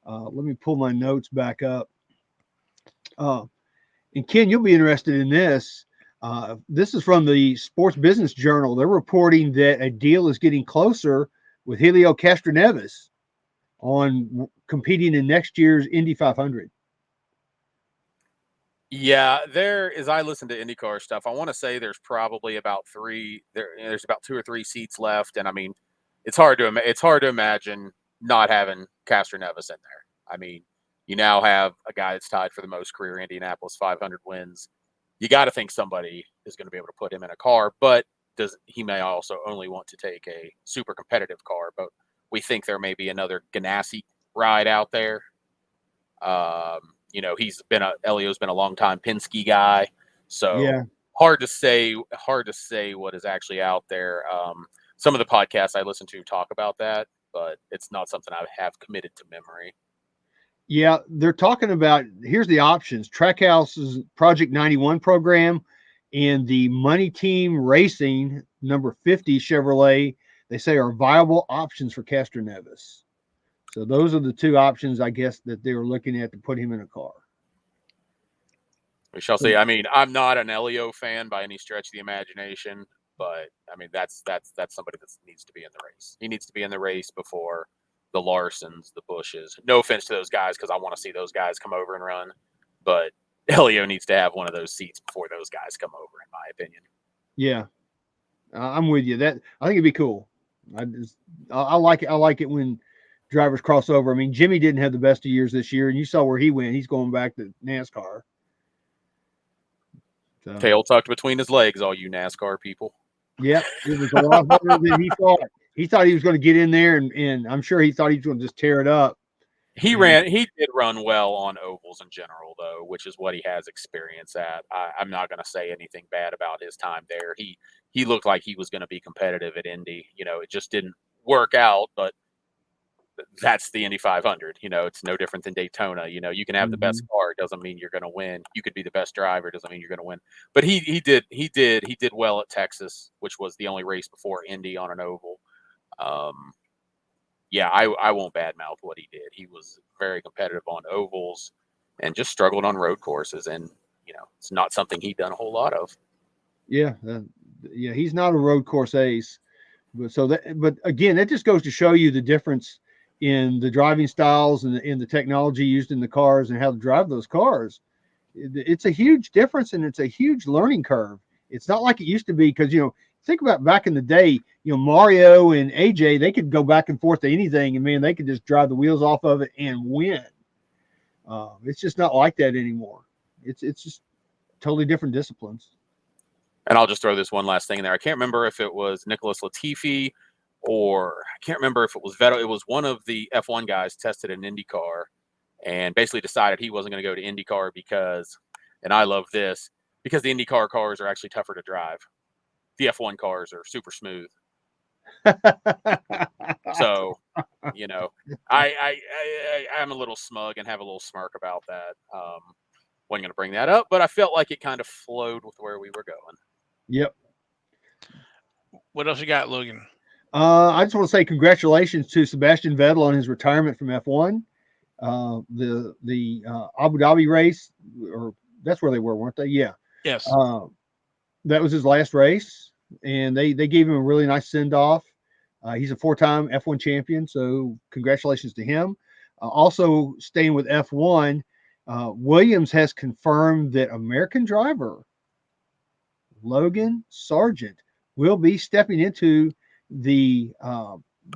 Let me pull my notes back up. Uh, and Ken, you'll be interested in this. This is from the Sports Business Journal. They're reporting that a deal is getting closer with Helio Castroneves on competing in next year's Indy 500. Yeah, as I listen to IndyCar stuff, I want to say there's probably about there's about 2 or 3 seats left, and I mean, it's hard to imagine not having Castroneves in there. I mean, you now have a guy that's tied for the most career Indianapolis 500 wins. You got to think somebody is going to be able to put him in a car, but he may also only want to take a super competitive car. But we think there may be another Ganassi ride out there. Elio's been a long time Penske guy, so Yeah. hard to say what is actually out there. Some of the podcasts I listen to talk about that, but it's not something I have committed to memory. Yeah, they're talking about, here's the options: Trackhouse's Project 91 program and the Money Team Racing number 50 Chevrolet. They say are viable options for Castroneves. So those are the two options, I guess, that they were looking at to put him in a car. We shall see. I mean, I'm not an Elio fan by any stretch of the imagination, but I mean that's somebody that needs to be in the race. He needs to be in the race before the Larsons, the Bushes. No offense to those guys, because I want to see those guys come over and run, but Elio needs to have one of those seats before those guys come over, in my opinion. Yeah, I'm with you. That, I think it'd be cool. I like it. I like it when drivers cross over. I mean, Jimmy didn't have the best of years this year, and you saw where he went. He's going back to NASCAR. So, Tail tucked between his legs, all you NASCAR people. yeah, it was a lot harder than he thought. He thought he was going to get in there, and I'm sure he thought he was going to just tear it up. He did run well on ovals in general, though, which is what he has experience at. I'm not going to say anything bad about his time there. He looked like he was going to be competitive at Indy. It just didn't work out, but that's the Indy 500. It's no different than Daytona. You can have the best car, doesn't mean you're going to win. You could be the best driver, doesn't mean you're going to win. But he did well at Texas, which was the only race before Indy on an oval. Yeah, I won't badmouth what he did. He was very competitive on ovals and just struggled on road courses. And, it's not something he'd done a whole lot of. Yeah. Yeah. He's not a road course ace. But again, that just goes to show you the difference in the driving styles and in the technology used in the cars and how to drive those cars. It's a huge difference, and it's a huge learning curve. It's not like it used to be, because, think about back in the day, Mario and AJ, they could go back and forth to anything, and man, they could just drive the wheels off of it and win. It's just not like that anymore. It's just totally different disciplines. And I'll just throw this one last thing in there. I can't remember if it was Nicholas Latifi or I can't remember if it was Vettel. It was one of the F1 guys tested an IndyCar and basically decided he wasn't going to go to IndyCar because, and I love this, because the IndyCar cars are actually tougher to drive. The F1 cars are super smooth. So, I'm a little smug and have a little smirk about that. Wasn't going to bring that up, but I felt like it kind of flowed with where we were going. Yep. What else you got, Logan? I just want to say congratulations to Sebastian Vettel on his retirement from F1. The Abu Dhabi race, or that's where they were, weren't they? Yeah. Yes. That was his last race, and they gave him a really nice send off. He's a 4-time F1 champion, so congratulations to him. Also, staying with F1, Williams has confirmed that American driver Logan Sargent will be stepping into the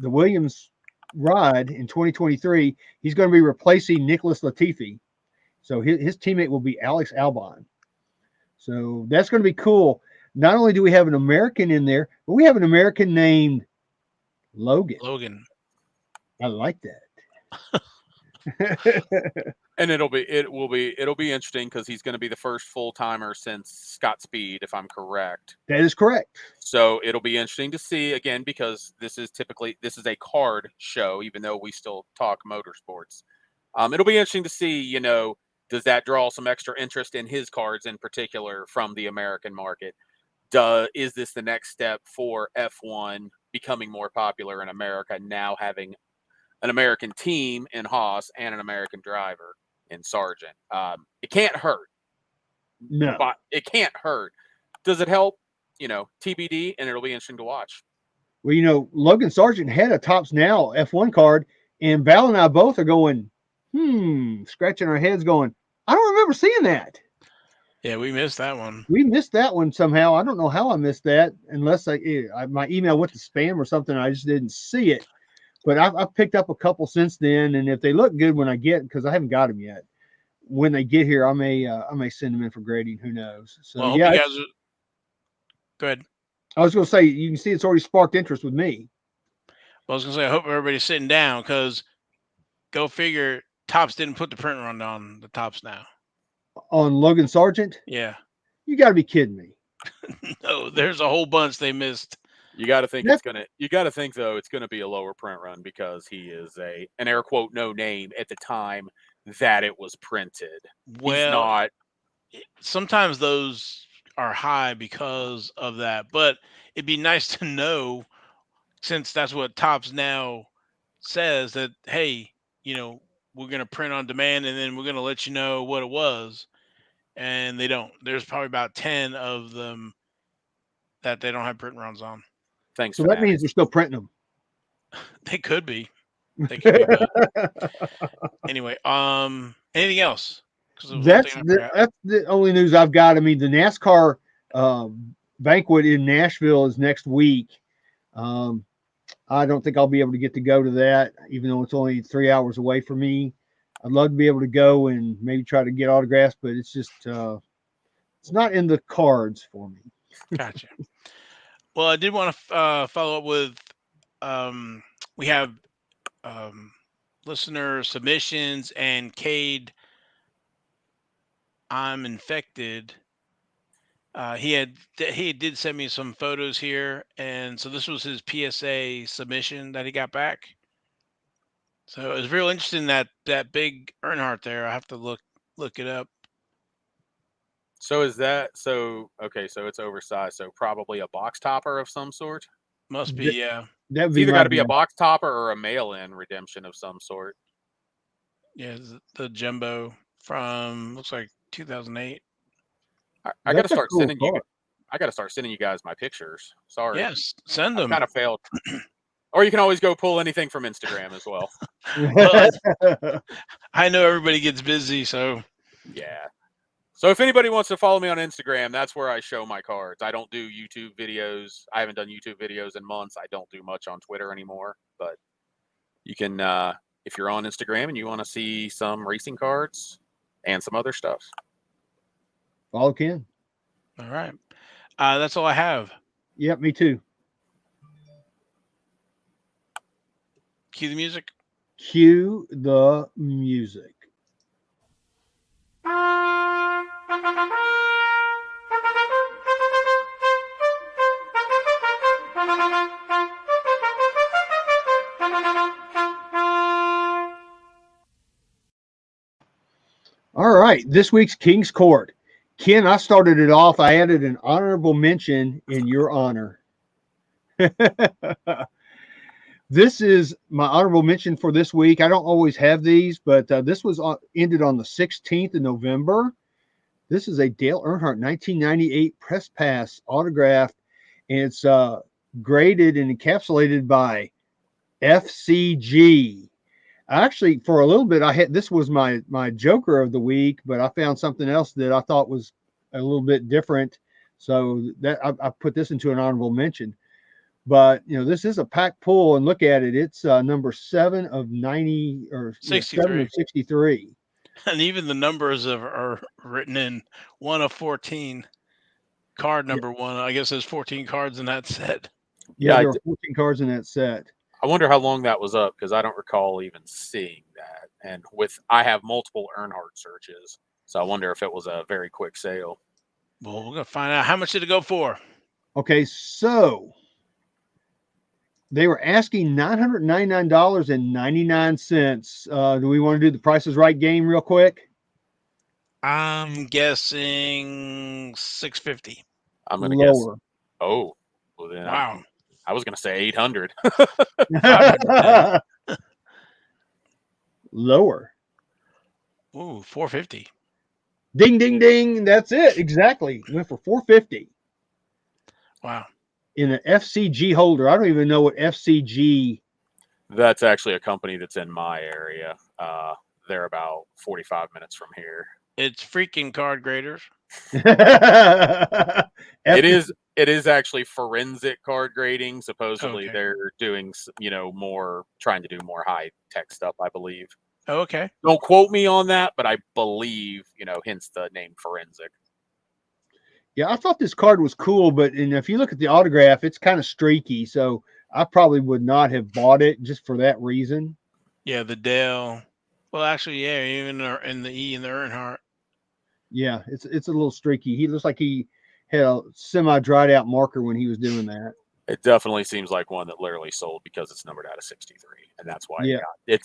Williams ride in 2023. He's going to be replacing Nicholas Latifi. So his teammate will be Alex Albon. So that's going to be cool. Not only do we have an American in there, but we have an American named Logan. I like that. And it'll be interesting because he's going to be the first full timer since Scott Speed, if I'm correct. That is correct. So it'll be interesting to see again, because this is a card show, even though we still talk motorsports. It'll be interesting to see, does that draw some extra interest in his cards in particular from the American market? Is this the next step for F1 becoming more popular in America, now having an American team in Haas and an American driver in Sargent? It can't hurt. No. But it can't hurt. Does it help? TBD, and it'll be interesting to watch. Well, Logan Sargent had a Tops Now F1 card, and Val and I both are going, scratching our heads going, I don't remember seeing that. Yeah, we missed that one. We missed that one somehow. I don't know how I missed that, unless my email went to spam or something. I just didn't see it. But I've picked up a couple since then, and if they look good when I get, because I haven't got them yet, when they get here, I may send them in for grading. Who knows? So Well, I hope yeah, you guys are good. I was going to say you can see it's already sparked interest with me. I was gonna say I hope everybody's sitting down because go figure. Tops didn't put the print run on the tops now. On Logan Sargent, Yeah. you got to be kidding me. No, there's a whole bunch they missed. You got to think That's, You got to think though it's gonna be a lower print run because he is an air quote no name at the time that it was printed. He's Well, not. sometimes those are high because of that, but it'd be nice to know since that's what Tops now says that hey, you know, we're gonna print on demand and then we're gonna let you know what it was, and they don't. There's probably about 10 of them that they don't have print runs on. Thanks, so that means Fanatics. they're still printing them. They could be, they could be, but anyway. Anything else? Because there was one thing I forgot. That's the only news I've got. I mean, the NASCAR banquet in Nashville is next week. Um, I don't think I'll be able to get to go to that, even though it's only 3 hours away from me. I'd love to be able to go and maybe try to get autographs, but it's just it's not in the cards for me. Gotcha. Well, I did want to follow up with um, we have um, listener submissions and Cade. I'm infected. He did send me some photos here, and so this was his PSA submission that he got back. So it was real interesting that big Earnhardt there. I have to look it up. So is that so? Okay, so it's oversized. So probably a box topper of some sort. Must be That, yeah, that would It's be either my got to be a guess. box topper or a mail-in redemption of some sort. yeah, the jumbo from looks like 2008. I got to That's a start cool sending you. car. I got to start sending you guys my pictures. Sorry, Yes, send I've them. kind of failed. Or you can always go pull anything from Instagram as well. Well, I know everybody gets busy, so Yeah. So if anybody wants to follow me on Instagram, that's where I show my cards. I don't do YouTube videos. I haven't done YouTube videos in months. I don't do much on Twitter anymore. But you can, if you're on Instagram and you want to see some racing cards and some other stuff. Follow Ken. all right. That's all I have. Yep, me too. Cue the music. Cue the music. All right, this week's King's Court. Ken, I started it off. I added an honorable mention in your honor. This is my honorable mention for this week. I don't always have these, but this was ended on the 16th of November. This is a Dale Earnhardt 1998 press pass autograph, and it's graded and encapsulated by FCG. Actually, for a little bit, I had this was my Joker of the week, but I found something else that I thought was a little bit different, so that I put this into an honorable mention. But this is a pack pull, and look at it. It's number 7 of 90, or 7 63. of 63. And even the numbers are written in 1 of 14. Card Yeah, number 1. I guess there's 14 cards in that set. yeah, Yeah, there were 14 cards in that set. I wonder how long that was up because I don't recall even seeing that. And I have multiple Earnhardt searches, so I wonder if it was a very quick sale. Well, we're gonna find out how much did it go for. Okay, so they were asking $999.99. Do we want to do the Price is Right game real quick? I'm guessing 650. I'm gonna guess. Lower. Oh, well then Wow. I was gonna say 800. 510. Lower. Ooh, 450. Ding, ding, ding. That's it. Exactly. Went for 450 Wow. in an FCG holder. I don't even know what FCG. That's actually a company that's in my area. They're about 45 minutes from here. It's freaking card graders. It is. It is actually forensic card grading. Supposedly, Okay. they're doing more trying to do more high tech stuff. I believe. Okay. Don't quote me on that, but I believe hence the name forensic. Yeah, I thought this card was cool, but if you look at the autograph, it's kind of streaky. So I probably would not have bought it just for that reason. Yeah, the Dell. Well, actually, yeah, even in the E and the Earnhardt. Yeah, it's a little streaky. He looks like he had a semi dried out marker when he was doing that. It definitely seems like one that literally sold because it's numbered out of 63, and that's why Yeah, it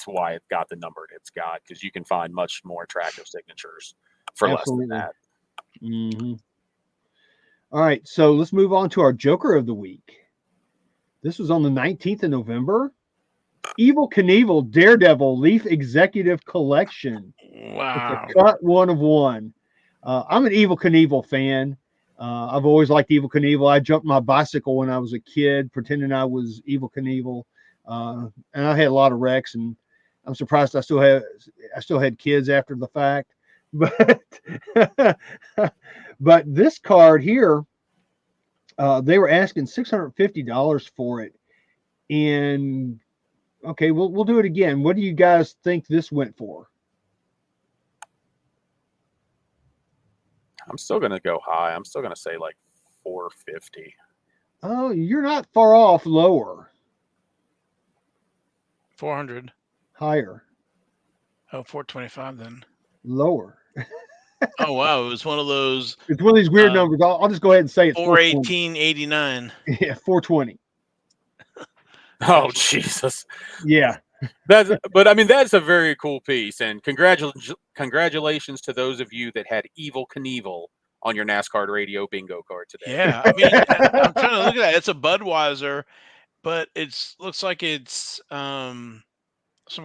got the number it's got, because you can find much more attractive signatures for less than absolutely. that. Hmm. All right, so let's move on to our Joker of the week. This was on the 19th of November. Evil Knievel Daredevil Leaf Executive Collection. It's a Wow. cut 1 of 1. I'm an Evil Knievel fan. I've always liked Evil Knievel. I jumped my bicycle when I was a kid, pretending I was Evil Knievel, and I had a lot of wrecks. And I'm surprised I still had kids after the fact. But but this card here, they were asking $650 for it. And okay, we'll do it again. What do you guys think this went for? I'm still gonna go high. I'm still gonna say like 450. Oh, you're not far off. Lower, 400. higher, Oh, 425 then. lower. Oh wow, it was one of those It's one of these weird uh numbers. I'll just go ahead and say it's 420. 418.89. Yeah, 420. Oh Gotcha. Jesus. Yeah, But I mean, that's a very cool piece, and congratulations to those of you that had Evil Knievel on your NASCAR radio bingo card today. Yeah, I mean, I'm trying to look at that. It's a Budweiser, but it's looks like it's some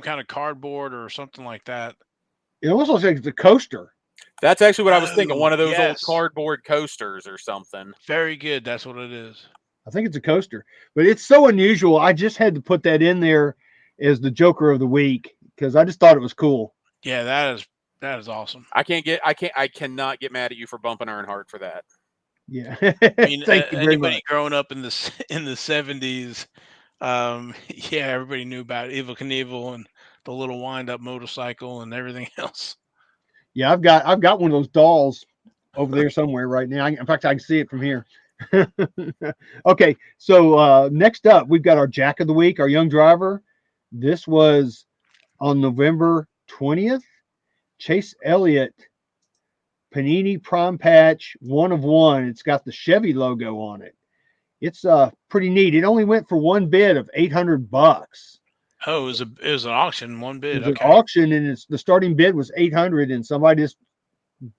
kind of cardboard or something like that. it almost looks like it's a coaster. That's actually what I was thinking. Oh, One of those old yes. cardboard coasters or something. Very good. That's what it is. I think it's a coaster, but it's so unusual. I just had to put that in there as the Joker of the week because I just thought it was cool. Yeah, that is awesome. I cannot get mad at you for bumping Earnhardt for that. Yeah, I mean, thank you very anybody much. growing up in in the 70s, yeah, everybody knew about Evel Knievel and the little wind-up motorcycle and everything else. Yeah, I've got one of those dolls over there somewhere right now. In fact, I can see it from here. Okay, so next up, we've got our Jack of the Week, our young driver. This was on November 20th. Chase Elliott, Panini Prime Patch, 1 of 1. It's got the Chevy logo on it. It's pretty neat. It only went for one bid of $800. Oh, it was an auction, one It bid. was an Okay. auction, and the starting bid was 800, and somebody just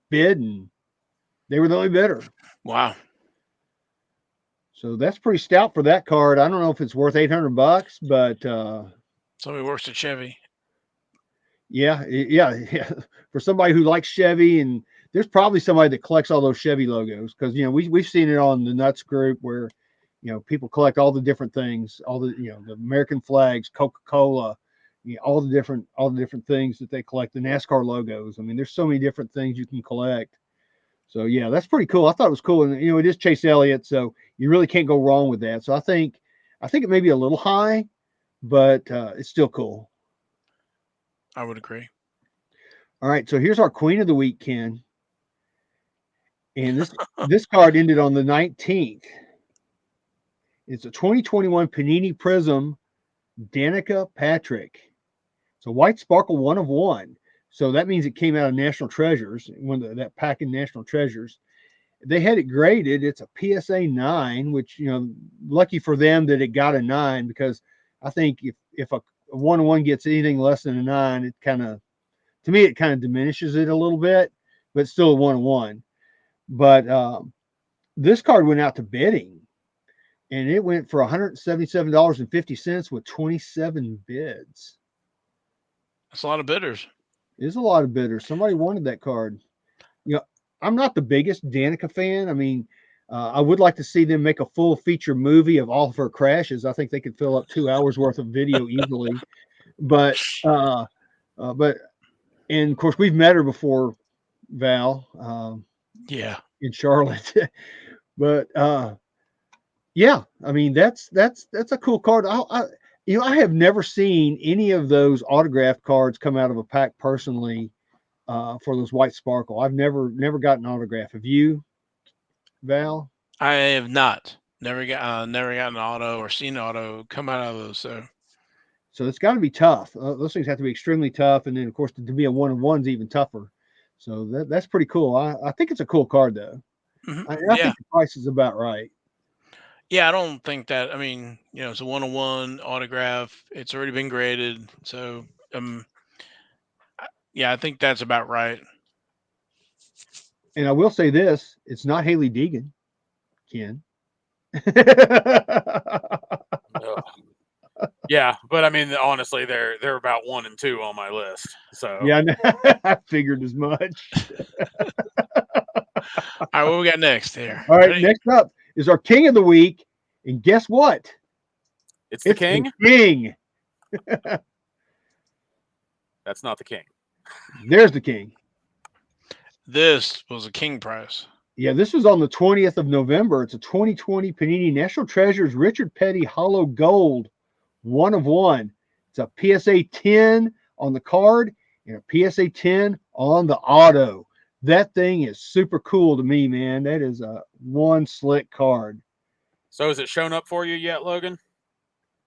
bid, and they were the only bidder. Wow. So that's pretty stout for that card. I don't know if it's worth $800, but Somebody works at Chevy. yeah. For somebody who likes Chevy, and there's probably somebody that collects all those Chevy logos because we've seen it on the Nuts group where people collect all the different things, all the the American flags, Coca-Cola, all the different things that they collect, the NASCAR logos. I mean, there's so many different things you can collect. So yeah, that's pretty cool. I thought it was cool, and it is Chase Elliott, so you really can't go wrong with that. So I think it may be a little high, but it's still cool. I would agree. All right, so here's our Queen of the Week, Ken, and this card ended on the 19th. It's a 2021 Panini Prism Danica Patrick. It's a white sparkle 1 of 1. So that means it came out of National Treasures, that pack in National Treasures. They had it graded. It's a PSA 9, which lucky for them that it got a 9, because I think if a 1-1 gets anything less than a 9, it to me it kind of diminishes it a little bit, but it's still a 1-1. But this card went out to bidding, and it went for $177.50 with 27 bids. That's a lot of bidders. There's a lot of bidders. Somebody wanted that card. You know, I'm not the biggest Danica fan. I mean, I would like to see them make a full feature movie of all of her crashes. I think they could fill up 2 hours worth of video easily. But uh, but and of course we've met her before, Val, Yeah. in Charlotte. But Yeah, I mean that's a cool card. I have never seen any of those autographed cards come out of a pack personally for those white sparkle. I've never got an autograph. Have you, Val? I have not. Never got an auto or seen an auto come out of those. So So it's got to be tough. Those things have to be extremely tough, and then of course to be a one of one's even tougher. So that's pretty cool. I think it's a cool card though. I yeah, think the price is about right. yeah. I don't think that. I mean, it's a 101 autograph. It's already been graded. So yeah, I think that's about right. And I will say this: it's not Haley Deegan, Ken. Ugh. Yeah, but I mean, honestly, they're about 1 and 2 on my list. So Yeah, I figured as much. All right, what we got next here? All right, Ready? next up is our king of the week, and guess what? it's the It's the king. king. That's not the king. There's the king. This was a king price. Yeah, this was on the 20th of November. It's a 2020 Panini National Treasures Richard Petty Hollow Gold, one of one. It's a PSA 10 on the card and a PSA 10 on the auto. That thing is super cool to me, man. That is a one slick card. So has it shown up for you yet, Logan?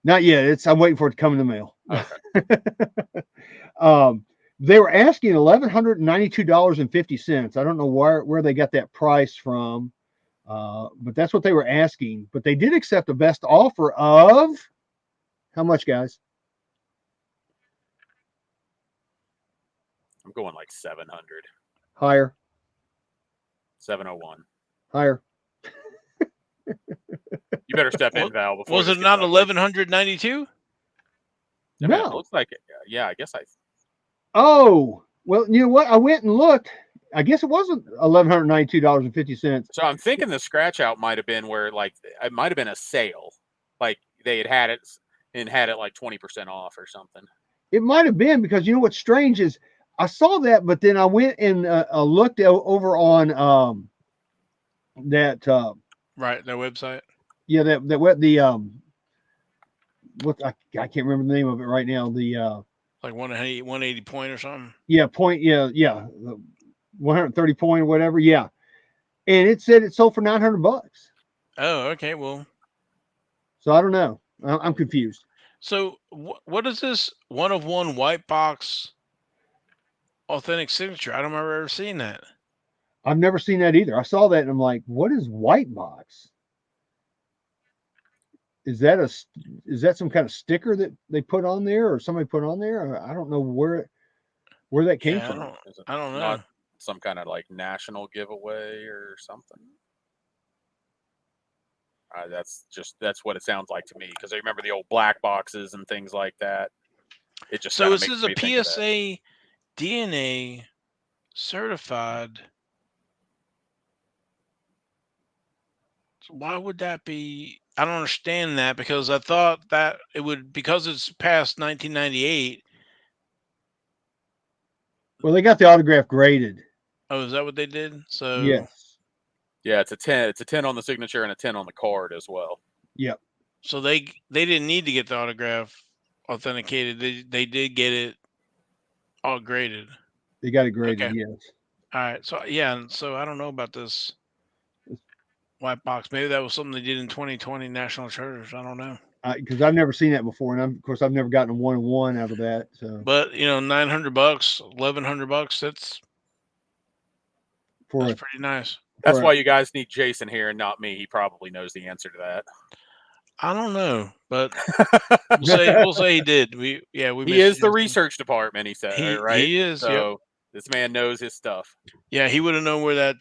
Not yet. I'm waiting for it to come in the mail. Okay. They were asking $1,192.50. I don't know where they got that price from, but that's what they were asking. But they did accept the best offer of how much, guys? I'm going like 700, Higher, 701. higher. You better step in, Val, before Was this it gets not ugly. 1192? I mean, it No. looks like it. Yeah, I guess I. Oh, well, you know what? I went and looked. I guess it wasn't $1,192.50. So I'm thinking the scratch out might have been where like it might have been a sale, like they had it and had it like 20% off or something. It might have been because you know what's strange is I saw that, but then I went and looked over on that Right, their website. yeah that what the what I can't remember the name of it right now. The Like 180 point or something. yeah point yeah the 130 point or whatever, yeah, and it said it sold for $900. Oh, okay. Well, So I don't know. I'm confused. so what is this one of one white box authentic signature? I don't remember ever seeing that. I've never seen that either. I saw that and I'm like, what is white box? Is that some kind of sticker that they put on there or somebody put on there? I don't know where that came Yeah, from. Is it I don't not know. some kind of like national giveaway or something? That's what it sounds like to me because I remember the old black boxes and things like that. It just So kind of this makes is a me think of that. PSA DNA certified. So why would that be? I don't understand that because I thought that it would because it's past 1998. Well, they got the autograph graded. Oh, is that what they did? So Yes. Yeah, it's a 10. It's a 10 on the signature and a 10 on the card as well. Yep. so they didn't need to get the autograph authenticated. They did get it all graded. They got it graded. Okay. Yes. All right. So yeah, and so I don't know about this white box. Maybe that was something they did in 2020 National Treasures. I don't know. Because I've never seen that before, and of course I've never gotten a one on one out of that. So But $900, $1,100. for That's a pretty nice. That's for a why you guys need Jason here and not me. He probably knows the answer to I don't know, but that. we'll say he did. We He is mentioned the this. research department, he said, right? He is. Yep. So this man knows his stuff. Yeah, he would have known where that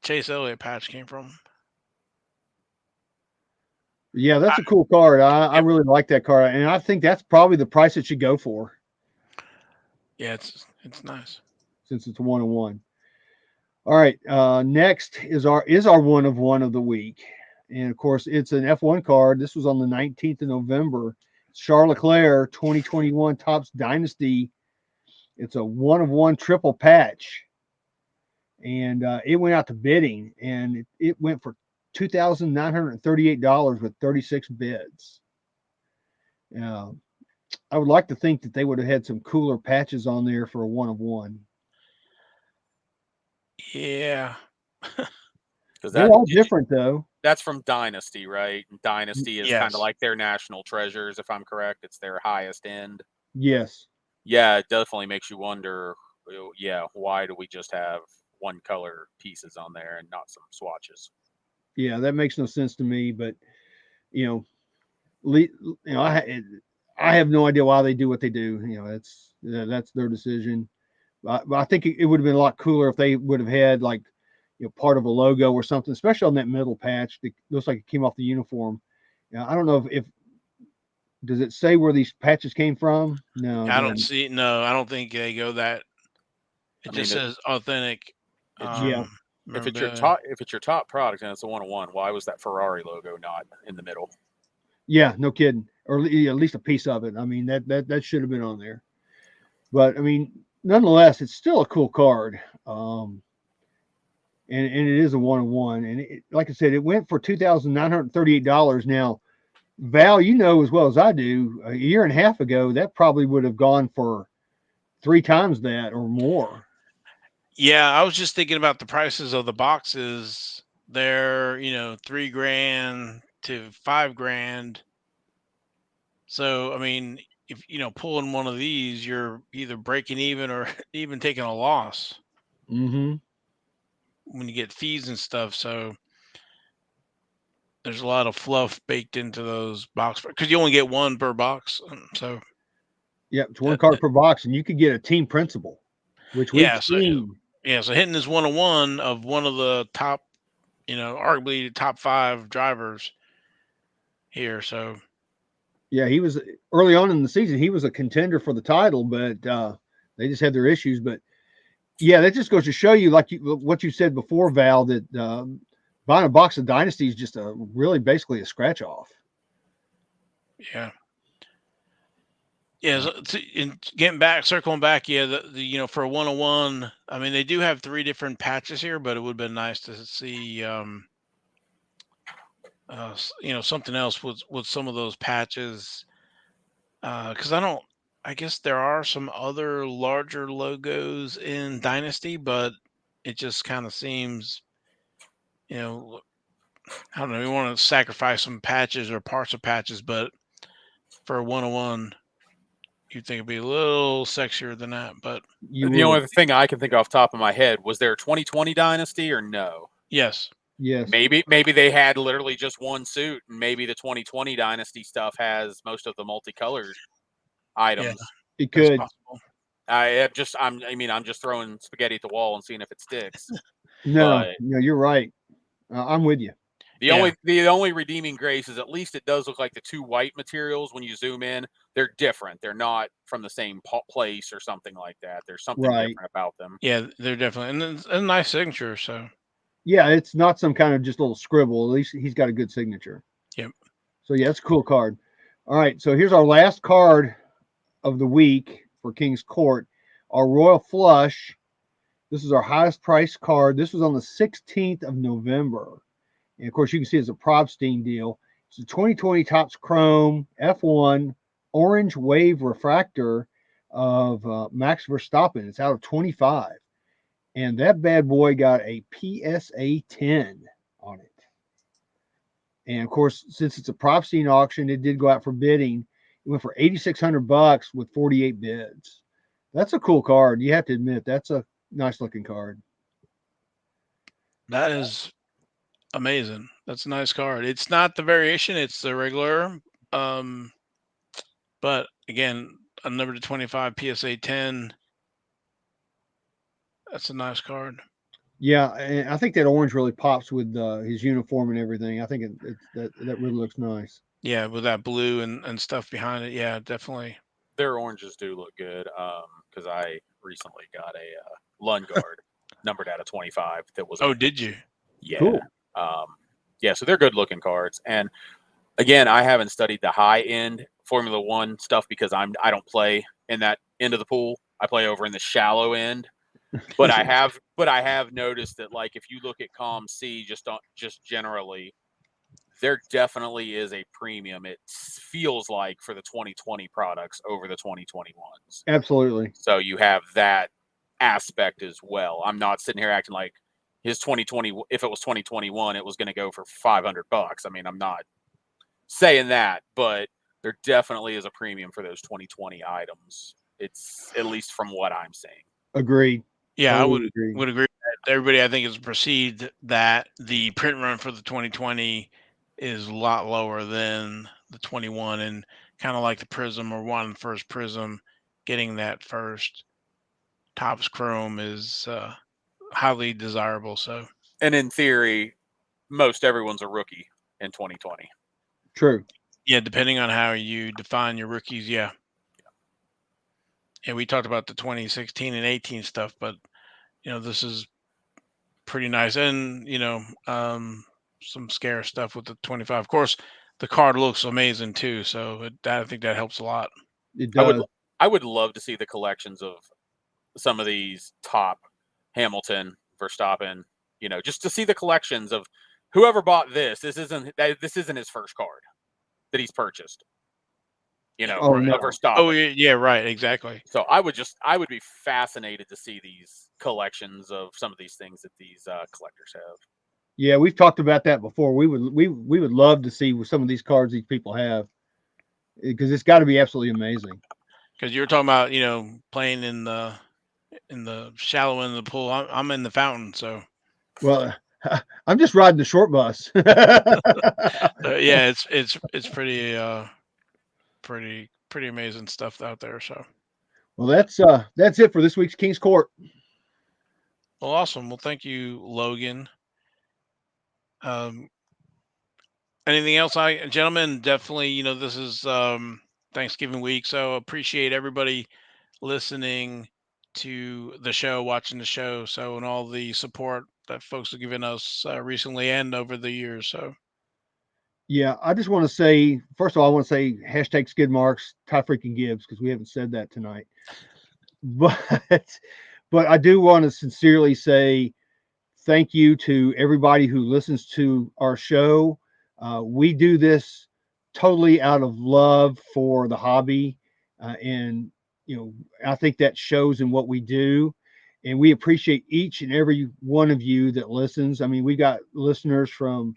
Chase Elliott patch came from. yeah, that's a cool card. I Yep. really like that card, and I think that's probably the price it should go for Yeah, it's nice. since it's a one on one. All right, next is our one of one of the week, and of course it's an F1 card. This was on the 19th of November. Charles Leclerc 2021 Topps Dynasty. It's a one of one triple patch, and it went out to bidding, and it went for $2,938 with 36 bids. Uh, I would like to think that they would have had some cooler patches on there for a one of one. Yeah. Because They're all different though. that's from Dynasty, right? Dynasty is kind of Yes. like their national treasures, if I'm correct. It's their highest end. Yes. Yeah, it definitely makes you wonder. Yeah, why do we just have one color pieces on there and not some swatches? Yeah, that makes no sense to me. But you know, you know, I have no idea why they do what they do. You know, that's their decision. But I think it would have been a lot cooler if they would have had like, you know, part of a logo or something, especially on that middle patch. It looks like it came off the uniform. Yeah, I don't know if does it say where these patches came from? No, it I don't doesn't. see. No, I don't think they go that. It I just mean, says authentic. it's Yeah, Memorabilia. if it's your top product and it's a 101, why was that Ferrari logo not in the middle? yeah, no kidding. Or at least a piece of it. I mean, that should have been on there. But I mean, nonetheless, it's still a cool card. And it is a one on one. And like I said, it went for $2,938. Now, Val, you know as well as I do, a year and a half ago, that probably would have gone for three times that or more. Yeah, I was just thinking about the prices of the boxes. They're 3 grand to 5 grand. So I mean, if pulling one of these, you're either breaking even or even taking a loss Mm-hmm. when you get fees and stuff. So there's a lot of fluff baked into those box because you only get one per box. So Yep, it's one that, card per box, and you could get a team principal, which we've yeah, so seen. yeah, so hitting this 101 of one of the top, arguably the top 5 drivers here. So Yeah, he was early on in the season. He was a contender for the title, but they just had their issues. But yeah, that just goes to show you, like what you said before, Val, that buying a box of Dynasty is just a really basically a scratch off. yeah. Yeah, so getting back, circling back, yeah, for a 101, I mean, they do have 3 different patches here, but it would have been nice to see, something else with some of those patches. Because I guess there are some other larger logos in Dynasty, but it just kind of seems, you know, I don't know, we want to sacrifice some patches or parts of patches, but for a 101, you'd think it'd be a little sexier than that, but You The would, only thing I can think off the top of my head was there a 2020 Dynasty or no? yes. yes, Maybe they had literally just one suit, and maybe the 2020 Dynasty stuff has most of the multicolored Yeah, items. it that's could. possible. I'm just throwing spaghetti at the wall and seeing if it sticks. No, But no, you're right. I'm with you. Yeah, the only redeeming grace is at least it does look like the two white materials when you zoom in. They're different. They're not from the same place or something like that. There's something Right. different about them. yeah, they're definitely, and it's a nice signature. So, Yeah, it's not some kind of just little scribble. At least he's got a good signature. yep. So yeah, it's a cool card. All right, so here's our last card of the week for King's Court, our Royal Flush. This is our highest price card. This was on the 16th of November. And of course, you can see it's a Probstein deal. It's a 2020 Topps Chrome F1 Orange Wave Refractor of Max Verstappen. It's out of 25. And that bad boy got a PSA 10 on it. And of course, since it's a Propstein auction, it did go out for bidding. It went for $8,600 with 48 bids. That's a cool card. You have to admit, that's a nice looking card. That is amazing. That's a nice card. It's not the variation; it's the regular. Um, but again, a number to 25 PSA 10. That's a nice card. Yeah, and I think that orange really pops with his uniform and everything. I think that really looks nice. Yeah, with that blue and stuff behind it. Yeah, definitely. Their oranges do look good. Because I recently got a Lund Guard numbered out of 25 that was Oh, open. did you? Yeah. Cool. Yeah, so they're good looking cards. And again, I haven't studied the high end Formula One stuff because I don't play in that end of the pool. I play over in the shallow end. But I have noticed that, like, if you look at Com C just generally, there definitely is a premium. It feels like for the 2020 products over the 2021s. Absolutely. So you have that aspect as well. I'm not sitting here acting like his 2020, if it was 2021, it was going to go for $500. I mean, I'm not saying that, but there definitely is a premium for those 2020 items. It's at least from what I'm seeing. Agreed. Yeah, I would Totally agree. would agree with that. Everybody, I think, has perceived that the print run for the 2020 is a lot lower than the 21, and kind of like the Prism or one first Prism, getting that first Topps Chrome is highly desirable. So And in theory, most everyone's a rookie in 2020. True. yeah, depending on how you define your rookies, yeah. And we talked about the 2016 and 18 stuff, but this is pretty nice, and some scare stuff with the 25. Of course, the card looks amazing too, so I think that helps a lot. It I would does. I would love to see the collections of some of these top Hamilton, Verstappen, just to see the collections of whoever bought this. This isn't his first card that he's purchased, Oh Right. of no. Oh Verstappen. yeah, yeah, right, exactly. So I would be fascinated to see these collections of some of these things that these collectors have. Yeah, we've talked about that before. We would love to see some of these cards these people have because it's got to be absolutely amazing. Because you were talking about playing in the shallow end of the pool. I'm in the fountain, so Well, I'm just riding the short bus. yeah, it's pretty amazing stuff out there. So Well, that's it for this week's King's Court. well, awesome. Well, thank you, Logan. Um, Anything else, I gentlemen? Definitely, this is Thanksgiving week, so appreciate everybody listening to the show, watching the show, so and all the support that folks have given us recently and over the years. So Yeah, I just want to say first of all, I want to say hashtag skid marks, Ty freaking Gibbs because we haven't said that tonight. But but I do want to sincerely say thank you to everybody who listens to our show. We do this totally out of love for the hobby, and you know, I think that shows in what we do. And we appreciate each and every one of you that listens. I mean, we got listeners from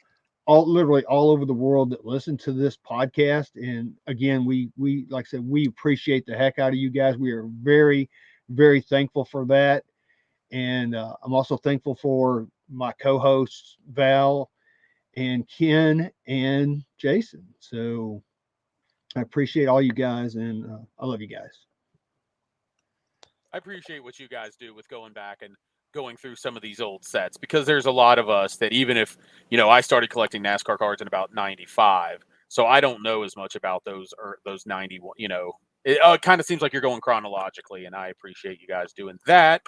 literally all over the world that listen to this podcast. And again, we like I said, we appreciate the heck out of you guys. We are very, very thankful for that. And I'm also thankful for my co-hosts Val and Ken and Jason. So I appreciate all you guys, and I love you guys. I appreciate what you guys do with going back and going through some of these old sets, because there's a lot of us that, even if, I started collecting NASCAR cards in about 95, so I don't know as much about those 91, it kind of seems like you're going chronologically, and I appreciate you guys doing that.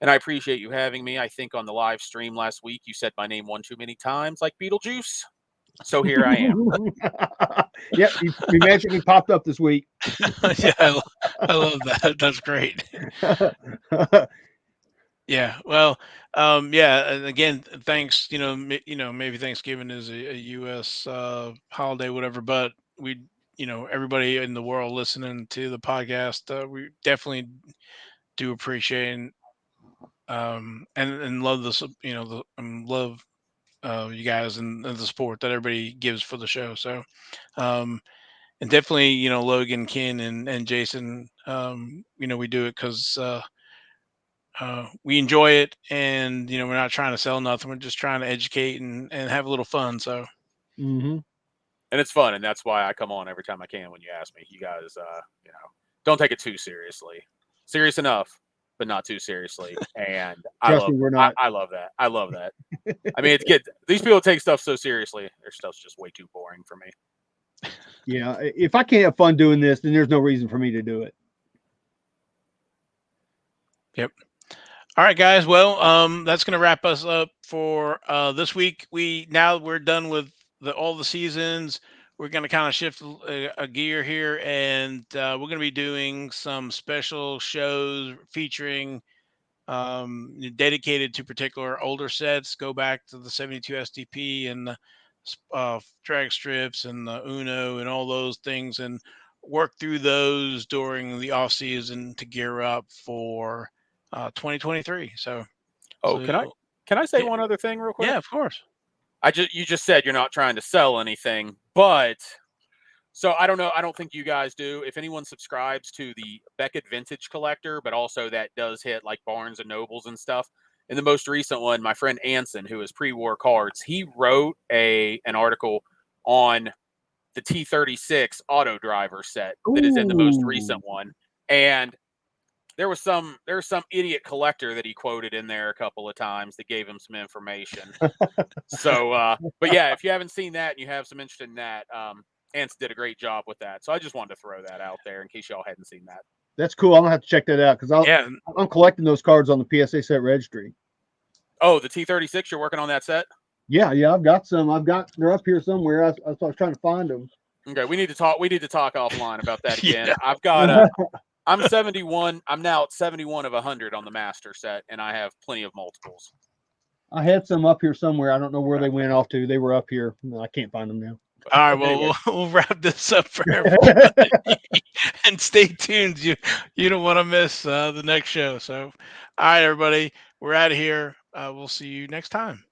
And I appreciate you having me. I think on the live stream last week, you said my name one too many times, like Beetlejuice. So here I am. Yep, you magically popped up this week. yeah, I love that. That's great. Yeah. Well, yeah. And again, thanks. Maybe Thanksgiving is a U.S. Holiday, whatever. But everybody in the world listening to the podcast, we definitely do appreciate and love love you guys and the support that everybody gives for the show. So, um, and definitely, Logan, Ken, and Jason, we do it because we enjoy it, and we're not trying to sell nothing. We're just trying to educate and have a little fun. So Hmm. And it's fun, and that's why I come on every time I can when you ask me. You guys, don't take it too seriously. Serious enough, but not too seriously. And I Trust love, me, we're I, not. I love that. I love that. I mean, it's good. These people take stuff so seriously. Their stuff's just way too boring for me. Yeah, if I can't have fun doing this, then there's no reason for me to do it. yep. All right, guys. Well, that's gonna wrap us up for this week. We're done with all the seasons. We're gonna kind of shift a gear here, and we're gonna be doing some special shows featuring dedicated to particular older sets. Go back to the 72 SDP and the drag strips and the Uno and all those things, and work through those during the off season to gear up for 2023. Oh, So can I say yeah, one other thing real quick? yeah, of course. You just said you're not trying to sell anything, but so I don't know. I don't think you guys do. If anyone subscribes to the Beckett Vintage Collector, but also that does hit like Barnes and Nobles and stuff. In the most recent one, my friend Anson, who is pre-war cards, he wrote an article on the T36 auto driver set that is in the most recent Ooh. one. And there's some idiot collector that he quoted in there a couple of times that gave him some information. So, but yeah, if you haven't seen that and you have some interest in that, Ants did a great job with that. So I just wanted to throw that out there in case y'all hadn't seen that. That's cool. I'm gonna have to check that out because Yeah, I'm collecting those cards on the PSA set registry. Oh, the T36, you're working on that set? Yeah, I've got some. They're up here somewhere. I was trying to find them. Okay, we need to talk offline about that again. yeah. I've got I'm 71. I'm now at 71 of 100 on the master set, and I have plenty of multiples. I had some up here somewhere. I don't know where they went off to. They were up here. I can't find them now. All right, well, Anyway. we'll wrap this up for everybody, and stay tuned. You don't want to miss the next show. So, all right, everybody, we're out of here. We'll see you next time.